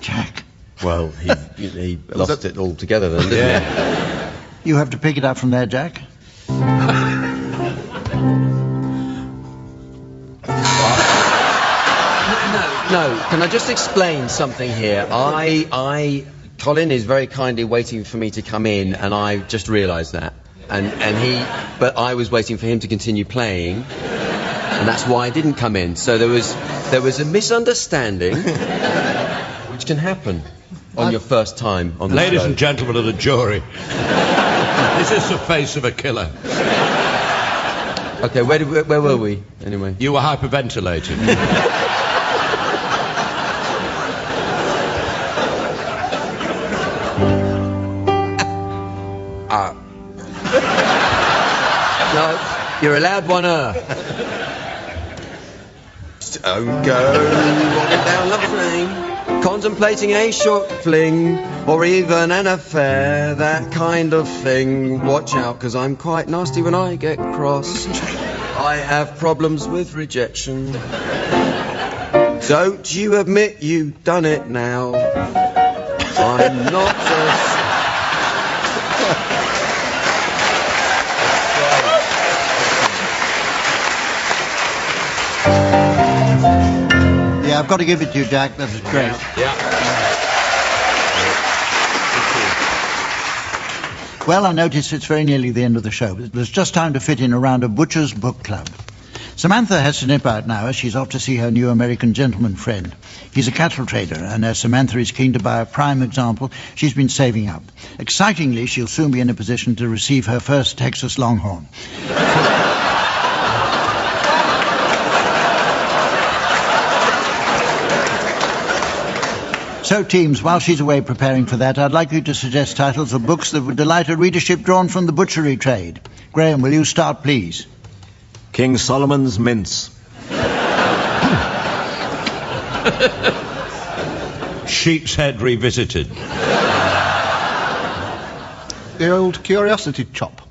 Jack. Well, he lost it all together then, didn't he? You have to pick it up from there, Jack. No, can I just explain something here? Colin is very kindly waiting for me to come in, and I just realised that. But I was waiting for him to continue playing, and that's why I didn't come in. So there was a misunderstanding, which can happen on your first time on the show. Ladies and gentlemen of the jury, is this the face of a killer? Okay, where were we, anyway? You were hyperventilating. No, you're allowed one Don't go walking down Lover's Lane, contemplating a short fling, or even an affair, that kind of thing. Watch out, 'cause I'm quite nasty when I get cross. I have problems with rejection. Don't you admit you've done it now. I'm not a... Yeah, I've got to give it to you, Jack. That was great. Yeah. Well, I notice it's very nearly the end of the show. There's just time to fit in a round of Butcher's Book Club. Samantha has to nip out now as she's off to see her new American gentleman friend. He's a cattle trader, and as Samantha is keen to buy a prime example, she's been saving up. Excitingly, she'll soon be in a position to receive her first Texas Longhorn. So, teams, while she's away preparing for that, I'd like you to suggest titles of books that would delight a readership drawn from the butchery trade. Graeme, will you start, please? King Solomon's Mince. Sheep's Head Revisited. The Old Curiosity Chop.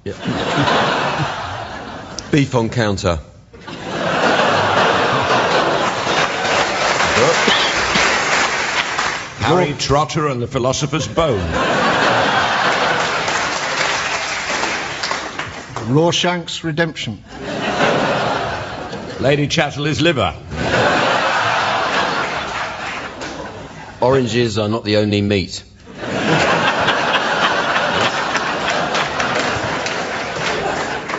Beef on Counter. Harry Trotter and the Philosopher's Bone. Rawshank's Redemption. Lady Chatterley's Liver. Oranges are not the only meat.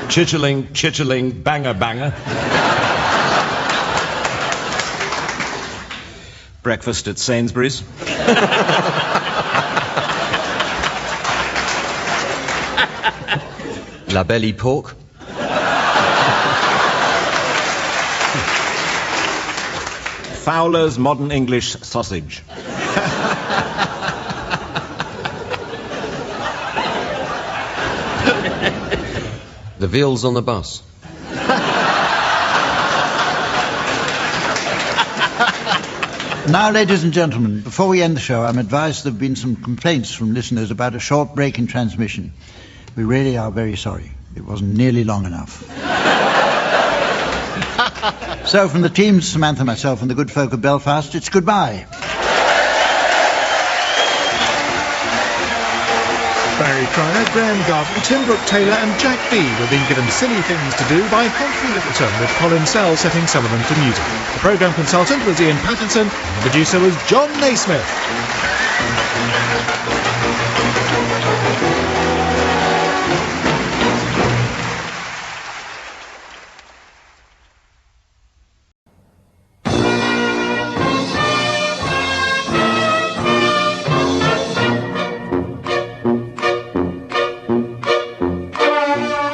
Chitterling, chitterling, banger, banger. Breakfast at Sainsbury's. La Belly Pork. Fowler's Modern English Sausage. The Veals on the Bus. Now, ladies and gentlemen, before we end the show, I'm advised there have been some complaints from listeners about a short break in transmission. We really are very sorry. It wasn't nearly long enough. So, from the teams, Samantha, myself, and the good folk of Belfast, it's goodbye. Barry Cryer, Graeme Garden, Tim Brooke-Taylor and Jack B were being given silly things to do by Humphrey Lyttelton, with Colin Sell setting some of them to music. The programme consultant was Ian Pattinson, and the producer was John Naismith.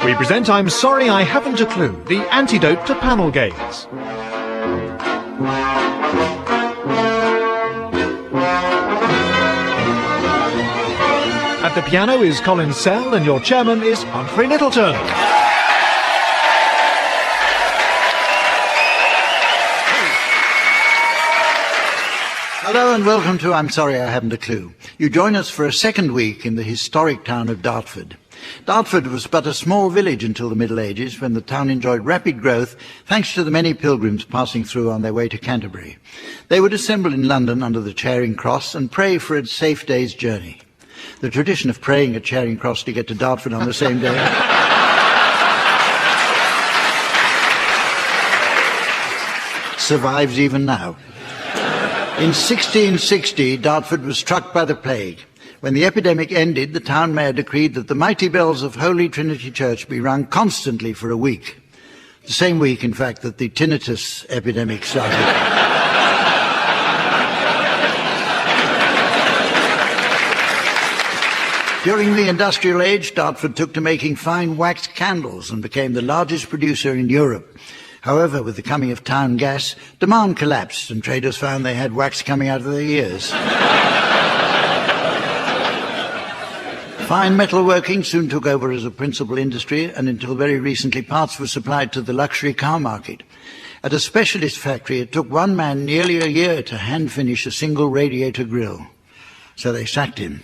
We present I'm Sorry I Haven't a Clue, the antidote to panel games. At the piano is Colin Sell and your chairman is Humphrey Lyttelton. Hello and welcome to I'm Sorry I Haven't a Clue. You join us for a second week in the historic town of Dartford. Dartford was but a small village until the Middle Ages, when the town enjoyed rapid growth thanks to the many pilgrims passing through on their way to Canterbury. They would assemble in London under the Charing Cross and pray for a safe day's journey. The tradition of praying at Charing Cross to get to Dartford on the same day survives even now. In 1660, Dartford was struck by the plague. When the epidemic ended, the town mayor decreed that the mighty bells of Holy Trinity Church be rung constantly for a week. The same week, in fact, that the tinnitus epidemic started. During the industrial age, Dartford took to making fine wax candles and became the largest producer in Europe. However, with the coming of town gas, demand collapsed and traders found they had wax coming out of their ears. Fine metalworking soon took over as a principal industry, and until very recently parts were supplied to the luxury car market. At a specialist factory, it took one man nearly a year to hand-finish a single radiator grille. So they sacked him.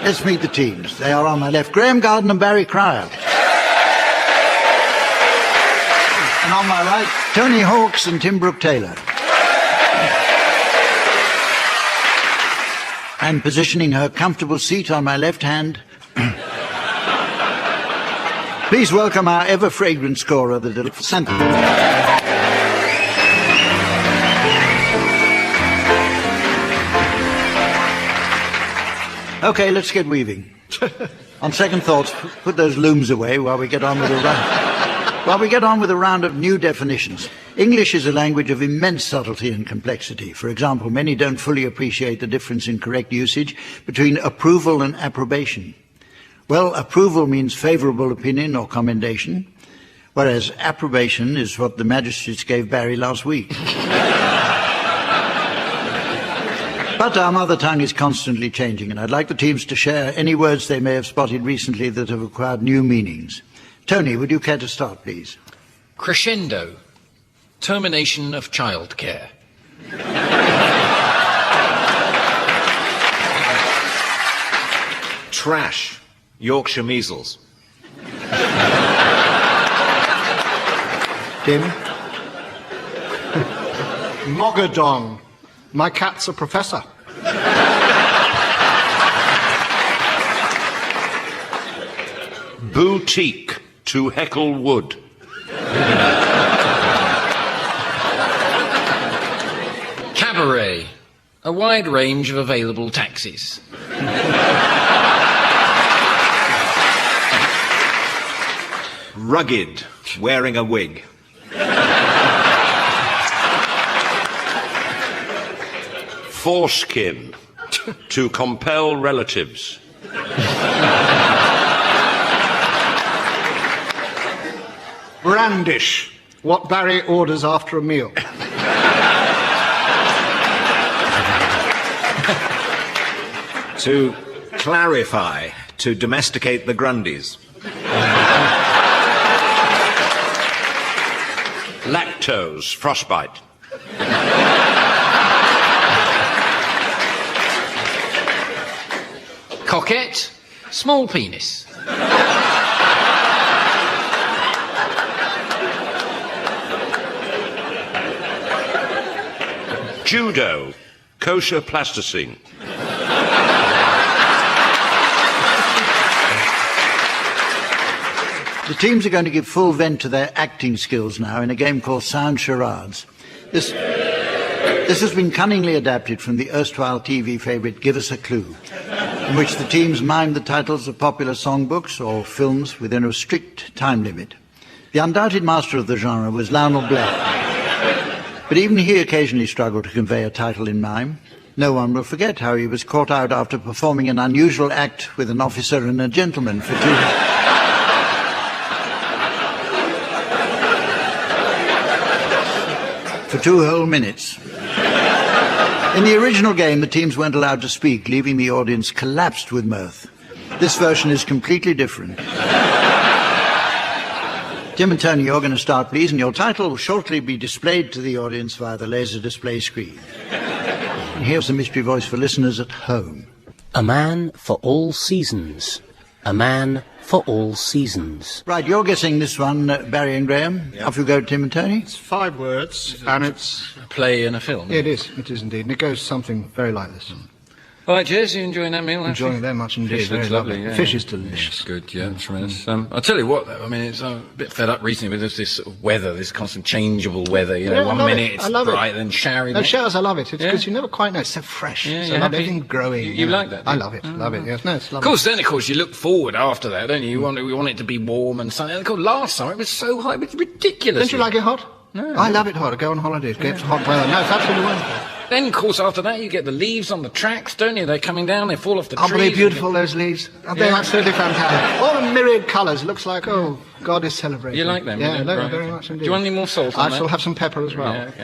Let's meet the teams. They are on my left, Graeme Garden and Barry Cryer. And on my right, Tony Hawks and Tim Brooke-Taylor. And positioning her comfortable seat on my left hand, please welcome our ever-fragrant scorer, the little Santa. OK, let's get weaving. On second thoughts, put those looms away while we get on with a round of new definitions. English is a language of immense subtlety and complexity. For example, many don't fully appreciate the difference in correct usage between approval and approbation. Well, approval means favourable opinion or commendation, whereas approbation is what the magistrates gave Barry last week. But our mother tongue is constantly changing, and I'd like the teams to share any words they may have spotted recently that have acquired new meanings. Tony, would you care to start, please? Crescendo. Termination of childcare. Trash. Yorkshire measles. Tim? Mogadon. My cat's a professor. Boutique. To heckle wood. Cabaret. A wide range of available taxis. Rugged. Wearing a wig. Foreskin. To compel relatives. Brandish. What Barry orders after a meal. To clarify. To domesticate the Grundies. Lactose. Frostbite. Coquette. Small penis. Judo. Kosher plasticine. The teams are going to give full vent to their acting skills now in a game called Sound Charades. This has been cunningly adapted from the erstwhile TV favourite Give Us a Clue, in which the teams mime the titles of popular songbooks or films within a strict time limit. The undoubted master of the genre was Lionel Blair, but even he occasionally struggled to convey a title in mime. No one will forget how he was caught out after performing an unusual act with an officer and a gentleman for two whole minutes. In the original game, the teams weren't allowed to speak, leaving the audience collapsed with mirth. This version is completely different. Tim and Tony, you're going to start, please, and your title will shortly be displayed to the audience via the laser display screen. And here's the mystery voice for listeners at home. A man for all seasons. A man for all seasons. Right, you're guessing this one, Barry and Graeme. Yep. Off you go, Tim and Tony. It's 5 words, and it's... A play and a film. It is indeed. And it goes something very like this. All right, cheers. You enjoying that meal? Enjoying it very much indeed. Fish looks lovely. Yeah. Fish is delicious. It's good, yeah, tremendous. I'll tell you what, though, I mean, it's a bit fed up recently with this sort of weather, this constant changeable weather. You know, 1 minute it's bright, then showery. No, showers, I love it. It's because you never quite know. It's so fresh. Yeah, so everything growing. You like that? I love it. Love it. Yes, no, it's lovely. Of course, then of course you look forward after that, don't you? We want it to be warm and sunny. And of course, last summer it was so hot, it was ridiculous. Don't you like it hot? No. I love it hot. I go on holidays, get hot weather. No, it's absolutely wonderful. Then, of course, after that, you get the leaves on the tracks, don't you? They're coming down, they fall off the trees. Aren't they beautiful, those leaves? Aren't they absolutely fantastic? All the myriad colours. It looks like, oh, God is celebrating. You like them? Yeah, you right. Very much indeed. Do you want any more salt on I shall have some pepper as well. Yeah, okay.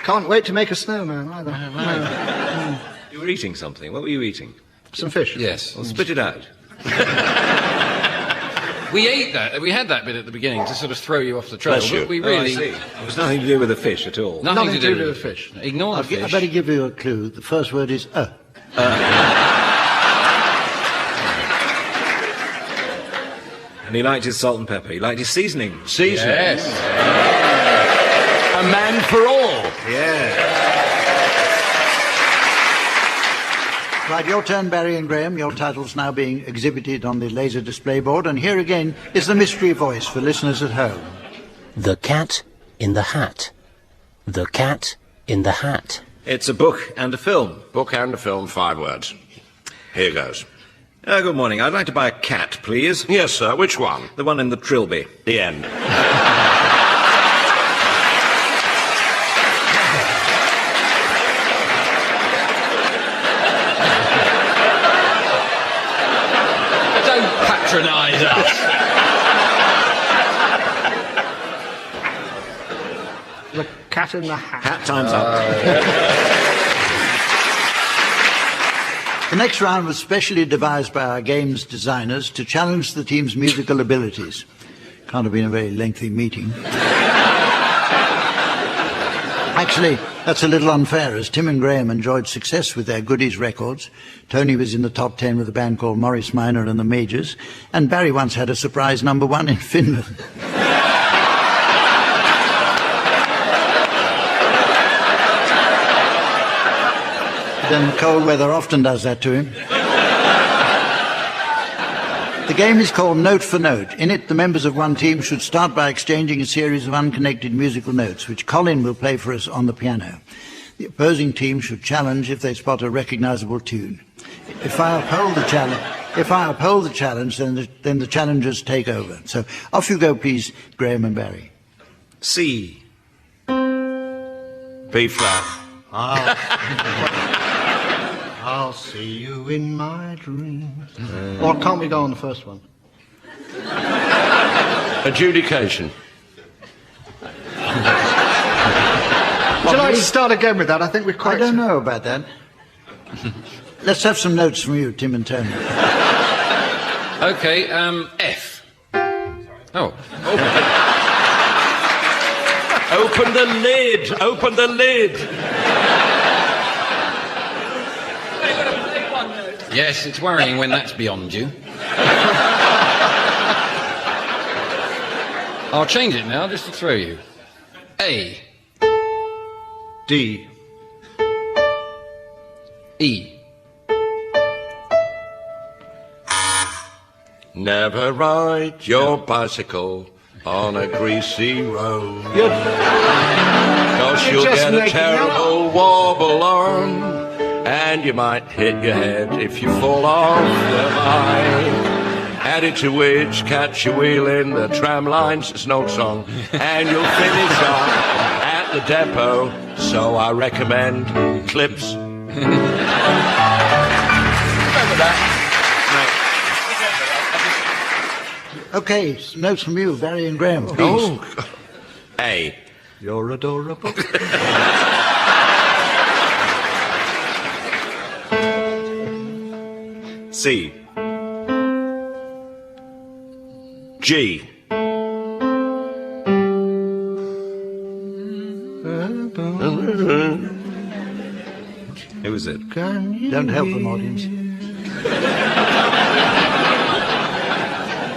Can't wait to make a snowman either. You were eating something. What were you eating? Some fish. Yes. Well, spit it out. We ate that. We had that bit at the beginning to sort of throw you off the trail. Bless you. But we really... I see. It was nothing to do with the fish at all. Nothing to do with the fish. Ignore the fish. I better give you a clue. The first word is And he liked his salt and pepper. He liked his seasoning. Yes. A man for all. Yeah. Right, your turn, Barry and Graeme. Your title's now being exhibited on the laser display board. And here again is the mystery voice for listeners at home. The Cat in the Hat. The Cat in the Hat. It's a book and a film. Book and a film, 5 words. Here goes. Good morning. I'd like to buy a cat, please. Yes, sir. Which one? The one in the trilby. The end. Don't patronise us. The Cat in the Hat. Hat time's up. The next round was specially devised by our games designers to challenge the team's musical abilities. Can't have been a very lengthy meeting. Actually, that's a little unfair, as Tim and Graeme enjoyed success with their goodies records. Tony was in the top 10 with a band called Morris Minor and the Majors, and Barry once had a surprise #1 in Finland. Then the cold weather often does that to him. The game is called Note for Note. In it, the members of one team should start by exchanging a series of unconnected musical notes, which Colin will play for us on the piano. The opposing team should challenge if they spot a recognisable tune. If I uphold the challenge, then the challengers take over. So off you go, please, Graeme and Barry. C. B flat. I'll see you in my dreams. Or can't we go on the first one? Adjudication. Would you like to start again with that? I think we're quite... I don't know about that. Let's have some notes from you, Tim and Tony. OK, F. Oh. Open the lid! Open the lid! Yes, it's worrying when that's beyond you. I'll change it now, just to throw you. A. D. E. Never ride your bicycle on a greasy road. Cause you'll get a terrible wobble on, and you might hit your head if you fall off the bike. Added to which, catch you wheeling the tram lines, it's an old song, and you'll finish up at the depot. So I recommend clips. Remember that? OK, notes from you, Barry and Graeme. Please. Oh, A. You're adorable. C. G. Who is it? Don't help them, audience.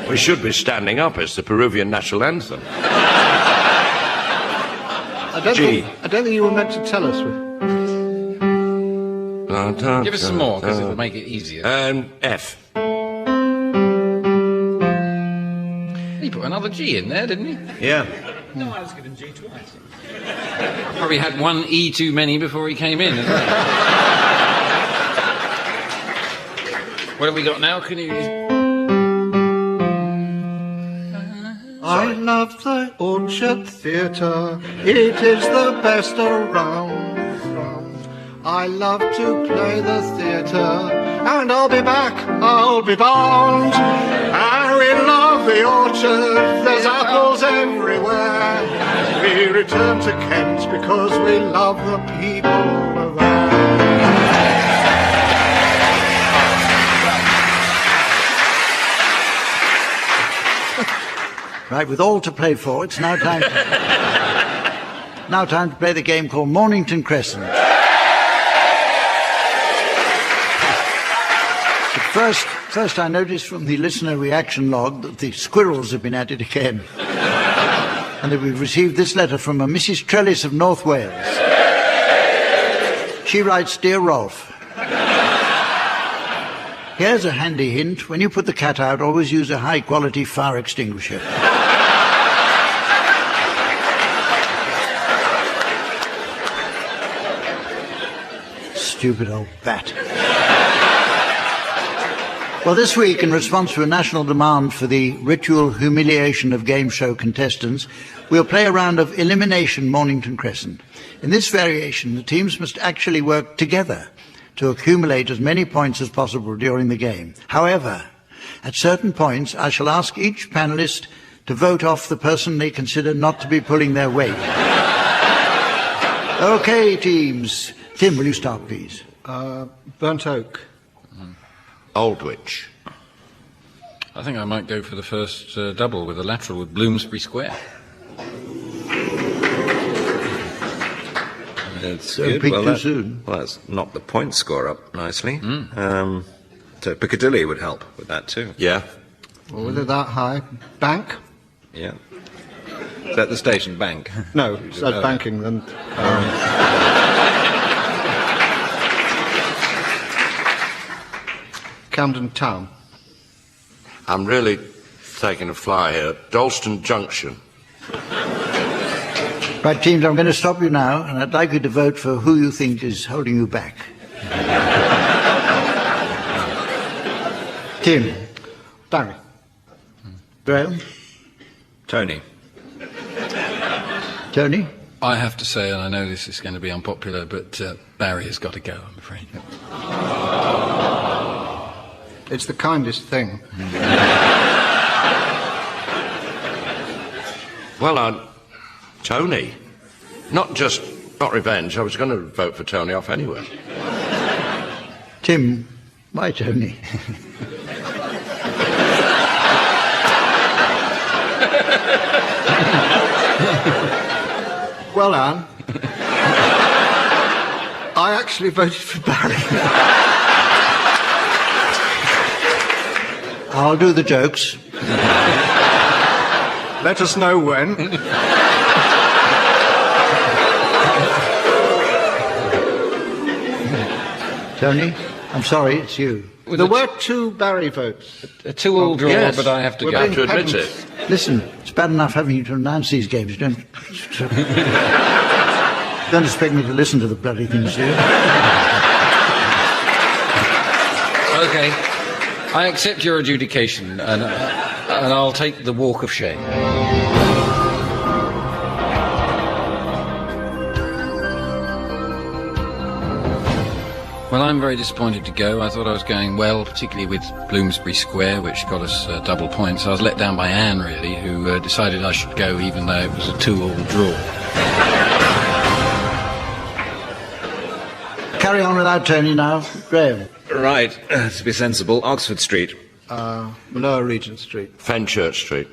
We should be standing up. It's the Peruvian national anthem. I don't think you were meant to tell us. Give us some more, because it'll make it easier. And F. He put another G in there, didn't he? Yeah. No, I was given G twice. Probably had one E too many before he came in as well. What have we got now? Can you... I love the Orchard Theatre. It is the best around. I love to play the theatre, and I'll be back, I'll be bound. And we love the orchard, there's apples everywhere. We return to Kent because we love the people there. Right, with all to play for, it's now time to play the game called Mornington Crescent. First, I noticed from the listener reaction log that the squirrels have been at it again. And that we've received this letter from a Mrs. Trellis of North Wales. She writes, Dear Rolf, here's a handy hint. When you put the cat out, always use a high-quality fire extinguisher. stupid old bat. Well, this week, in response to a national demand for the ritual humiliation of game show contestants, we'll play a round of Elimination Mornington Crescent. In this variation, the teams must actually work together to accumulate as many points as possible during the game. However, at certain points, I shall ask each panellist to vote off the person they consider not to be pulling their weight. OK, teams. Tim, will you start, please? Burnt Oak. Aldwych. I think I might go for the first double with a lateral with Bloomsbury Square. It's Don't good. peak too soon. Well, that's knocked the point score up nicely. So Piccadilly would help with that too. Yeah. Well, with it that high. Bank? Yeah. Is that the station bank? No, it's that banking then. Camden Town. I'm really taking a fly here. Dalston Junction. Right, teams, I'm going to stop you now, and I'd like you to vote for who you think is holding you back. Tim. Barry. Graeme. Tony. Tony? I have to say, and I know this is going to be unpopular, but Barry has got to go, I'm afraid. It's the kindest thing. Well, Tony. Not revenge. I was going to vote for Tony off anyway. Tim, why Tony? Well, Anne, I actually voted for Barry. I'll do the jokes. Let us know when. Tony, I'm sorry, it's you. There were 2 Barry votes. A 2-all draw, yes. but I have to We're go. being to admit it. Listen, it's bad enough having you to announce these games. Don't expect me to listen to the bloody things, do you? OK. I accept your adjudication, and I'll take the walk of shame. Well, I'm very disappointed to go. I thought I was going well, particularly with Bloomsbury Square, which got us double points. I was let down by Anne, really, who decided I should go even though it was a 2-all draw. Carry on without Tony now. Graeme. Right. To be sensible, Oxford Street. Lower Regent Street. Fenchurch Street.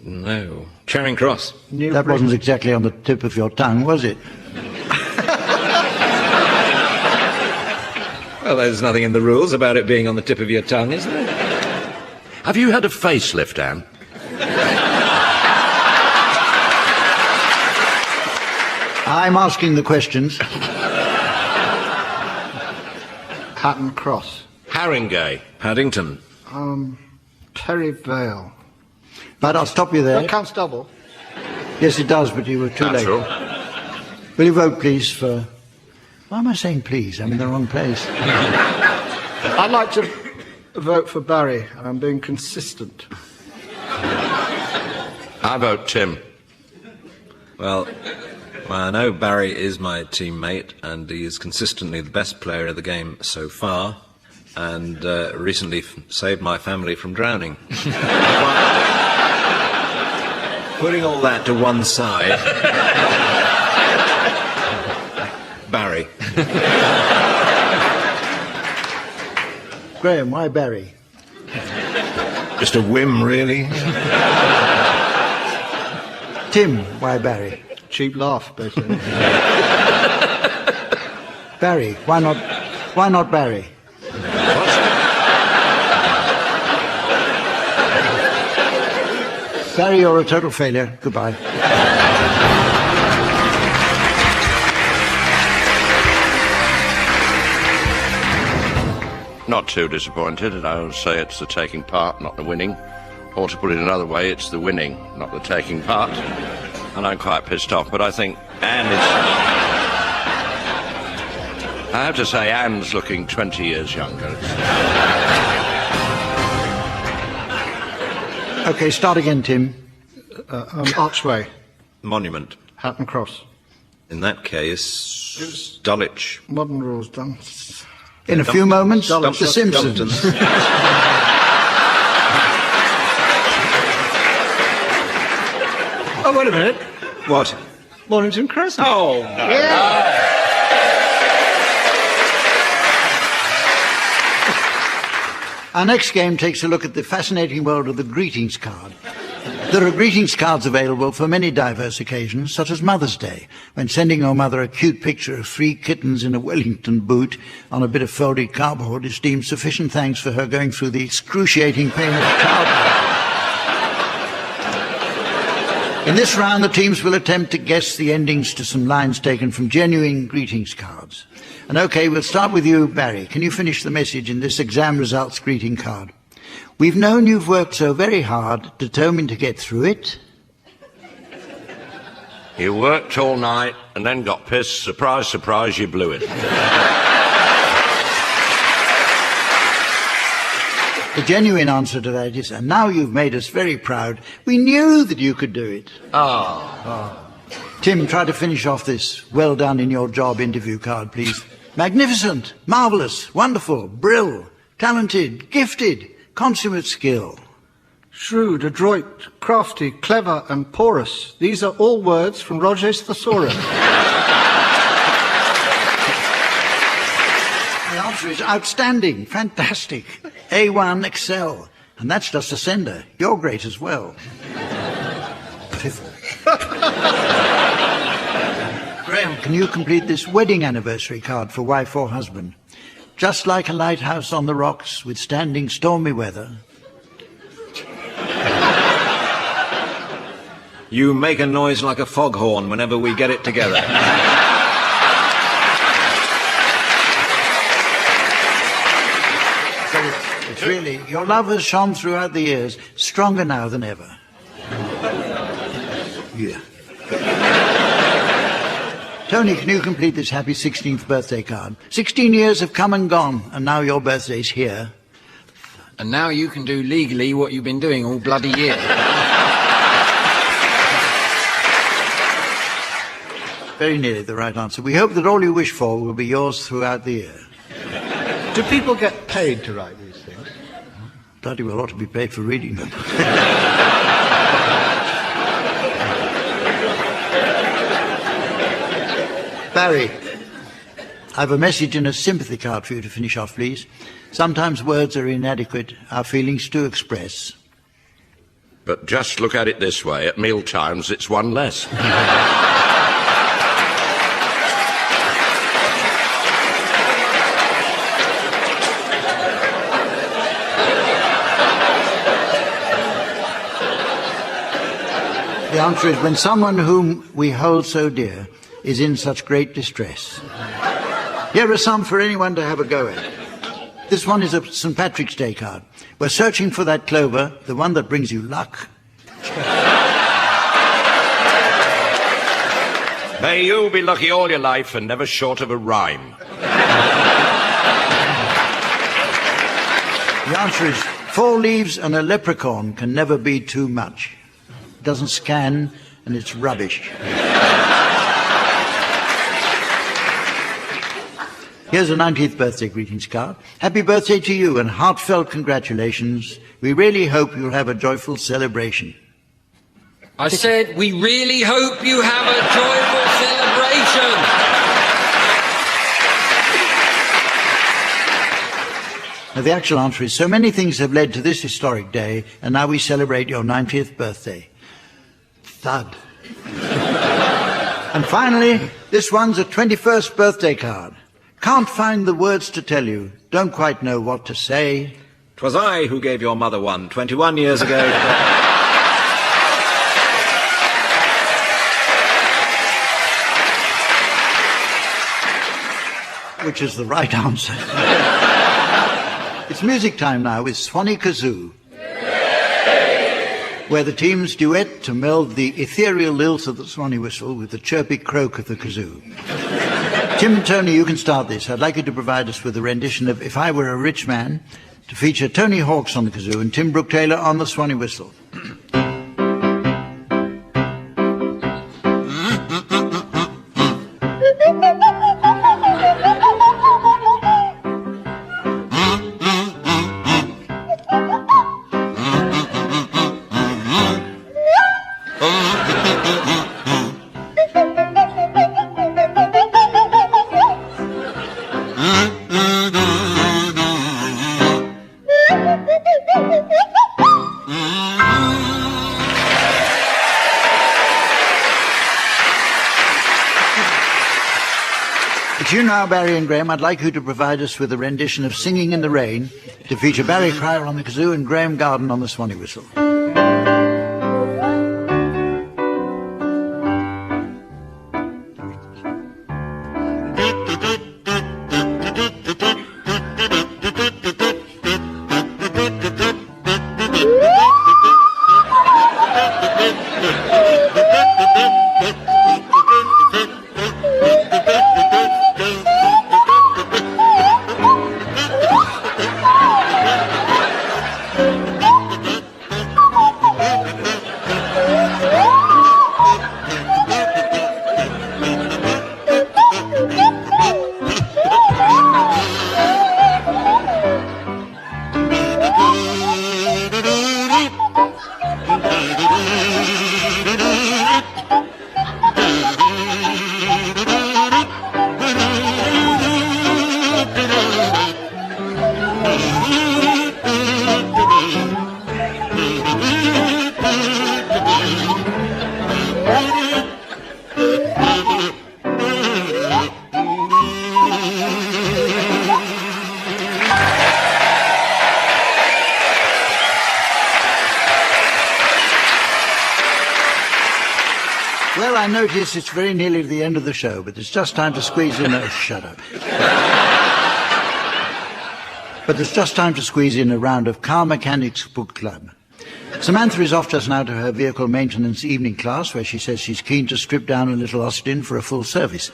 No. Charing Cross. That wasn't exactly on the tip of your tongue, was it? Well, there's nothing in the rules about it being on the tip of your tongue, is there? Have you had a facelift, Anne? I'm asking the questions. Hatton Cross. Haringey. Paddington. Perry Vale. But I'll stop you there. That counts double. Yes, it does, but you were too Natural. late. Will you vote, please, for... Why am I saying please? I'm in the wrong place. I'd like to vote for Barry, and I'm being consistent. I vote Tim. Well, I know Barry is my teammate, and he is consistently the best player of the game so far, and recently saved my family from drowning. Putting all that to one side, Barry. Graeme, why Barry? Just a whim, really. Tim, why Barry? Cheap laugh, basically. Barry, why not Barry? Barry, you're a total failure. Goodbye. Not too disappointed, and I would say it's the taking part, not the winning. Or to put it another way, it's the winning, not the taking part. And I'm quite pissed off, but I think Anne is... I have to say, Anne's looking 20 years younger. OK, start again, Tim. Archway. Monument. Hatton Cross. In that case, Dulwich. Modern rules done. In a few moments, Dulwich. The Simpsons. Oh, wait a minute. What? Mornington Crescent. Oh, yeah. Our next game takes a look at the fascinating world of the greetings card. There are greetings cards available for many diverse occasions, such as Mother's Day, when sending your mother a cute picture of 3 kittens in a Wellington boot on a bit of folded cardboard is deemed sufficient thanks for her going through the excruciating pain of childbirth. In this round, the teams will attempt to guess the endings to some lines taken from genuine greetings cards. And OK, we'll start with you, Barry. Can you finish the message in this exam results greeting card? We've known you've worked so very hard, determined to get through it. You worked all night and then got pissed. Surprise, surprise, you blew it. The genuine answer to that is, and now you've made us very proud. We knew that you could do it. Tim, try to finish off this well done in your job interview card, please. Magnificent, marvellous, wonderful, brill, talented, gifted, consummate skill. Shrewd, adroit, crafty, clever and porous. These are all words from Roger's Thesaurus. The answer is outstanding, fantastic, A1, excel. And that's just a sender. You're great as well. Piffle. Graeme, can you complete this wedding anniversary card for wife or husband? Just like a lighthouse on the rocks, withstanding stormy weather. You make a noise like a foghorn whenever we get it together. It's really, your love has shone throughout the years, stronger now than ever. Yeah. Tony, can you complete this happy 16th birthday card? 16 years have come and gone, and now your birthday's here. And now you can do legally what you've been doing all bloody year. Very nearly the right answer. We hope that all you wish for will be yours throughout the year. Do people get paid to write these things? Bloody well ought to be paid for reading them. Barry, I have a message and a sympathy card for you to finish off, please. Sometimes words are inadequate, our feelings to express. But just look at it this way, at meal times it's one less. The answer is when someone whom we hold so dear is in such great distress. Here are some for anyone to have a go at. This one is a St. Patrick's Day card. We're searching for that clover, the one that brings you luck. May you be lucky all your life and never short of a rhyme. The answer is 4 leaves and a leprechaun can never be too much. It doesn't scan and it's rubbish. Here's a 90th birthday greetings card. Happy birthday to you and heartfelt congratulations. We really hope you'll have a joyful celebration. I said, we really hope you have a joyful celebration. Now, the actual answer is, so many things have led to this historic day, and now we celebrate your 90th birthday. Thud. And finally, this one's a 21st birthday card. Can't find the words to tell you, don't quite know what to say. 'Twas I who gave your mother one 21 years ago. Which is the right answer. It's music time now with Swanee Kazoo, where the teams duet to meld the ethereal lilt of the Swanee whistle with the chirpy croak of the kazoo. Tim and Tony, you can start this. I'd like you to provide us with a rendition of If I Were a Rich Man, to feature Tony Hawks on the kazoo and Tim Brooke-Taylor on the swanny whistle. It's you now, Barry and Graeme. I'd like you to provide us with a rendition of Singing in the Rain, to feature Barry Cryer on the kazoo and Graeme Garden on the swanny whistle. Well, I notice it's very nearly the end of the show, but it's just time to squeeze in a... Shut up. But it's just time to squeeze in a round of Car Mechanics Book Club. Samantha is off just now to her vehicle maintenance evening class, where she says she's keen to strip down a little Austin for a full service.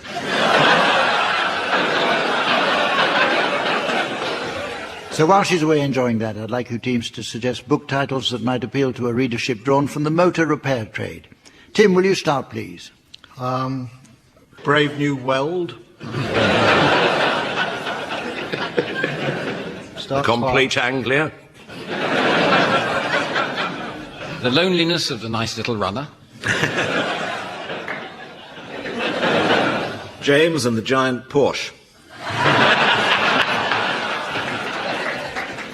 So while she's away enjoying that, I'd like you teams to suggest book titles that might appeal to a readership drawn from the motor repair trade. Tim, will you start, please? Brave New World. Complete Anglia. The Loneliness of the Nice Little Runner. James and the Giant Porsche.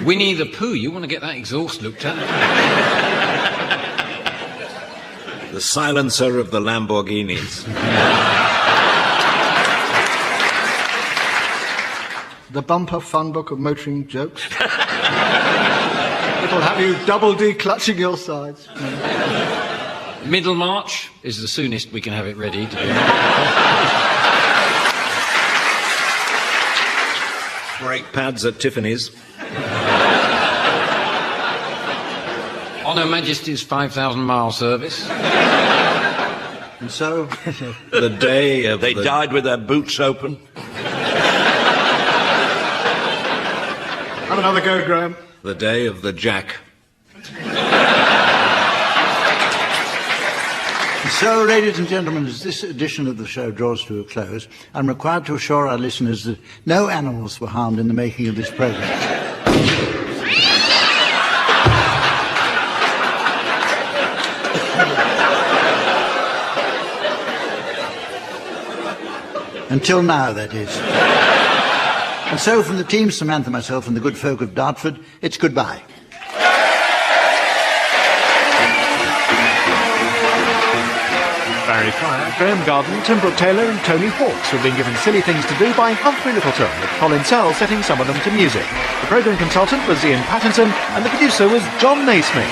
Winnie the Pooh. You want to get that exhaust looked at? The Silencer of the Lamborghinis. The Bumper Fun Book of Motoring Jokes. It'll have you double declutching your sides. Middlemarch is the soonest we can have it ready to be. Brake pads at Tiffany's. On Her Majesty's 5,000-mile service. And so... The day of They died with their boots open. Have another go, Graeme. The day of the Jack. So, ladies and gentlemen, as this edition of the show draws to a close, I'm required to assure our listeners that no animals were harmed in the making of this programme. Until now, that is. And so, from the team, Samantha, myself, and the good folk of Dartford, it's goodbye. Barry Cryer, Graeme Garden, Tim Brooke-Taylor and Tony Hawks were being given silly things to do by Humphrey Lyttelton, with Colin Sell setting some of them to music. The programme consultant was Ian Pattinson and the producer was John Naismith.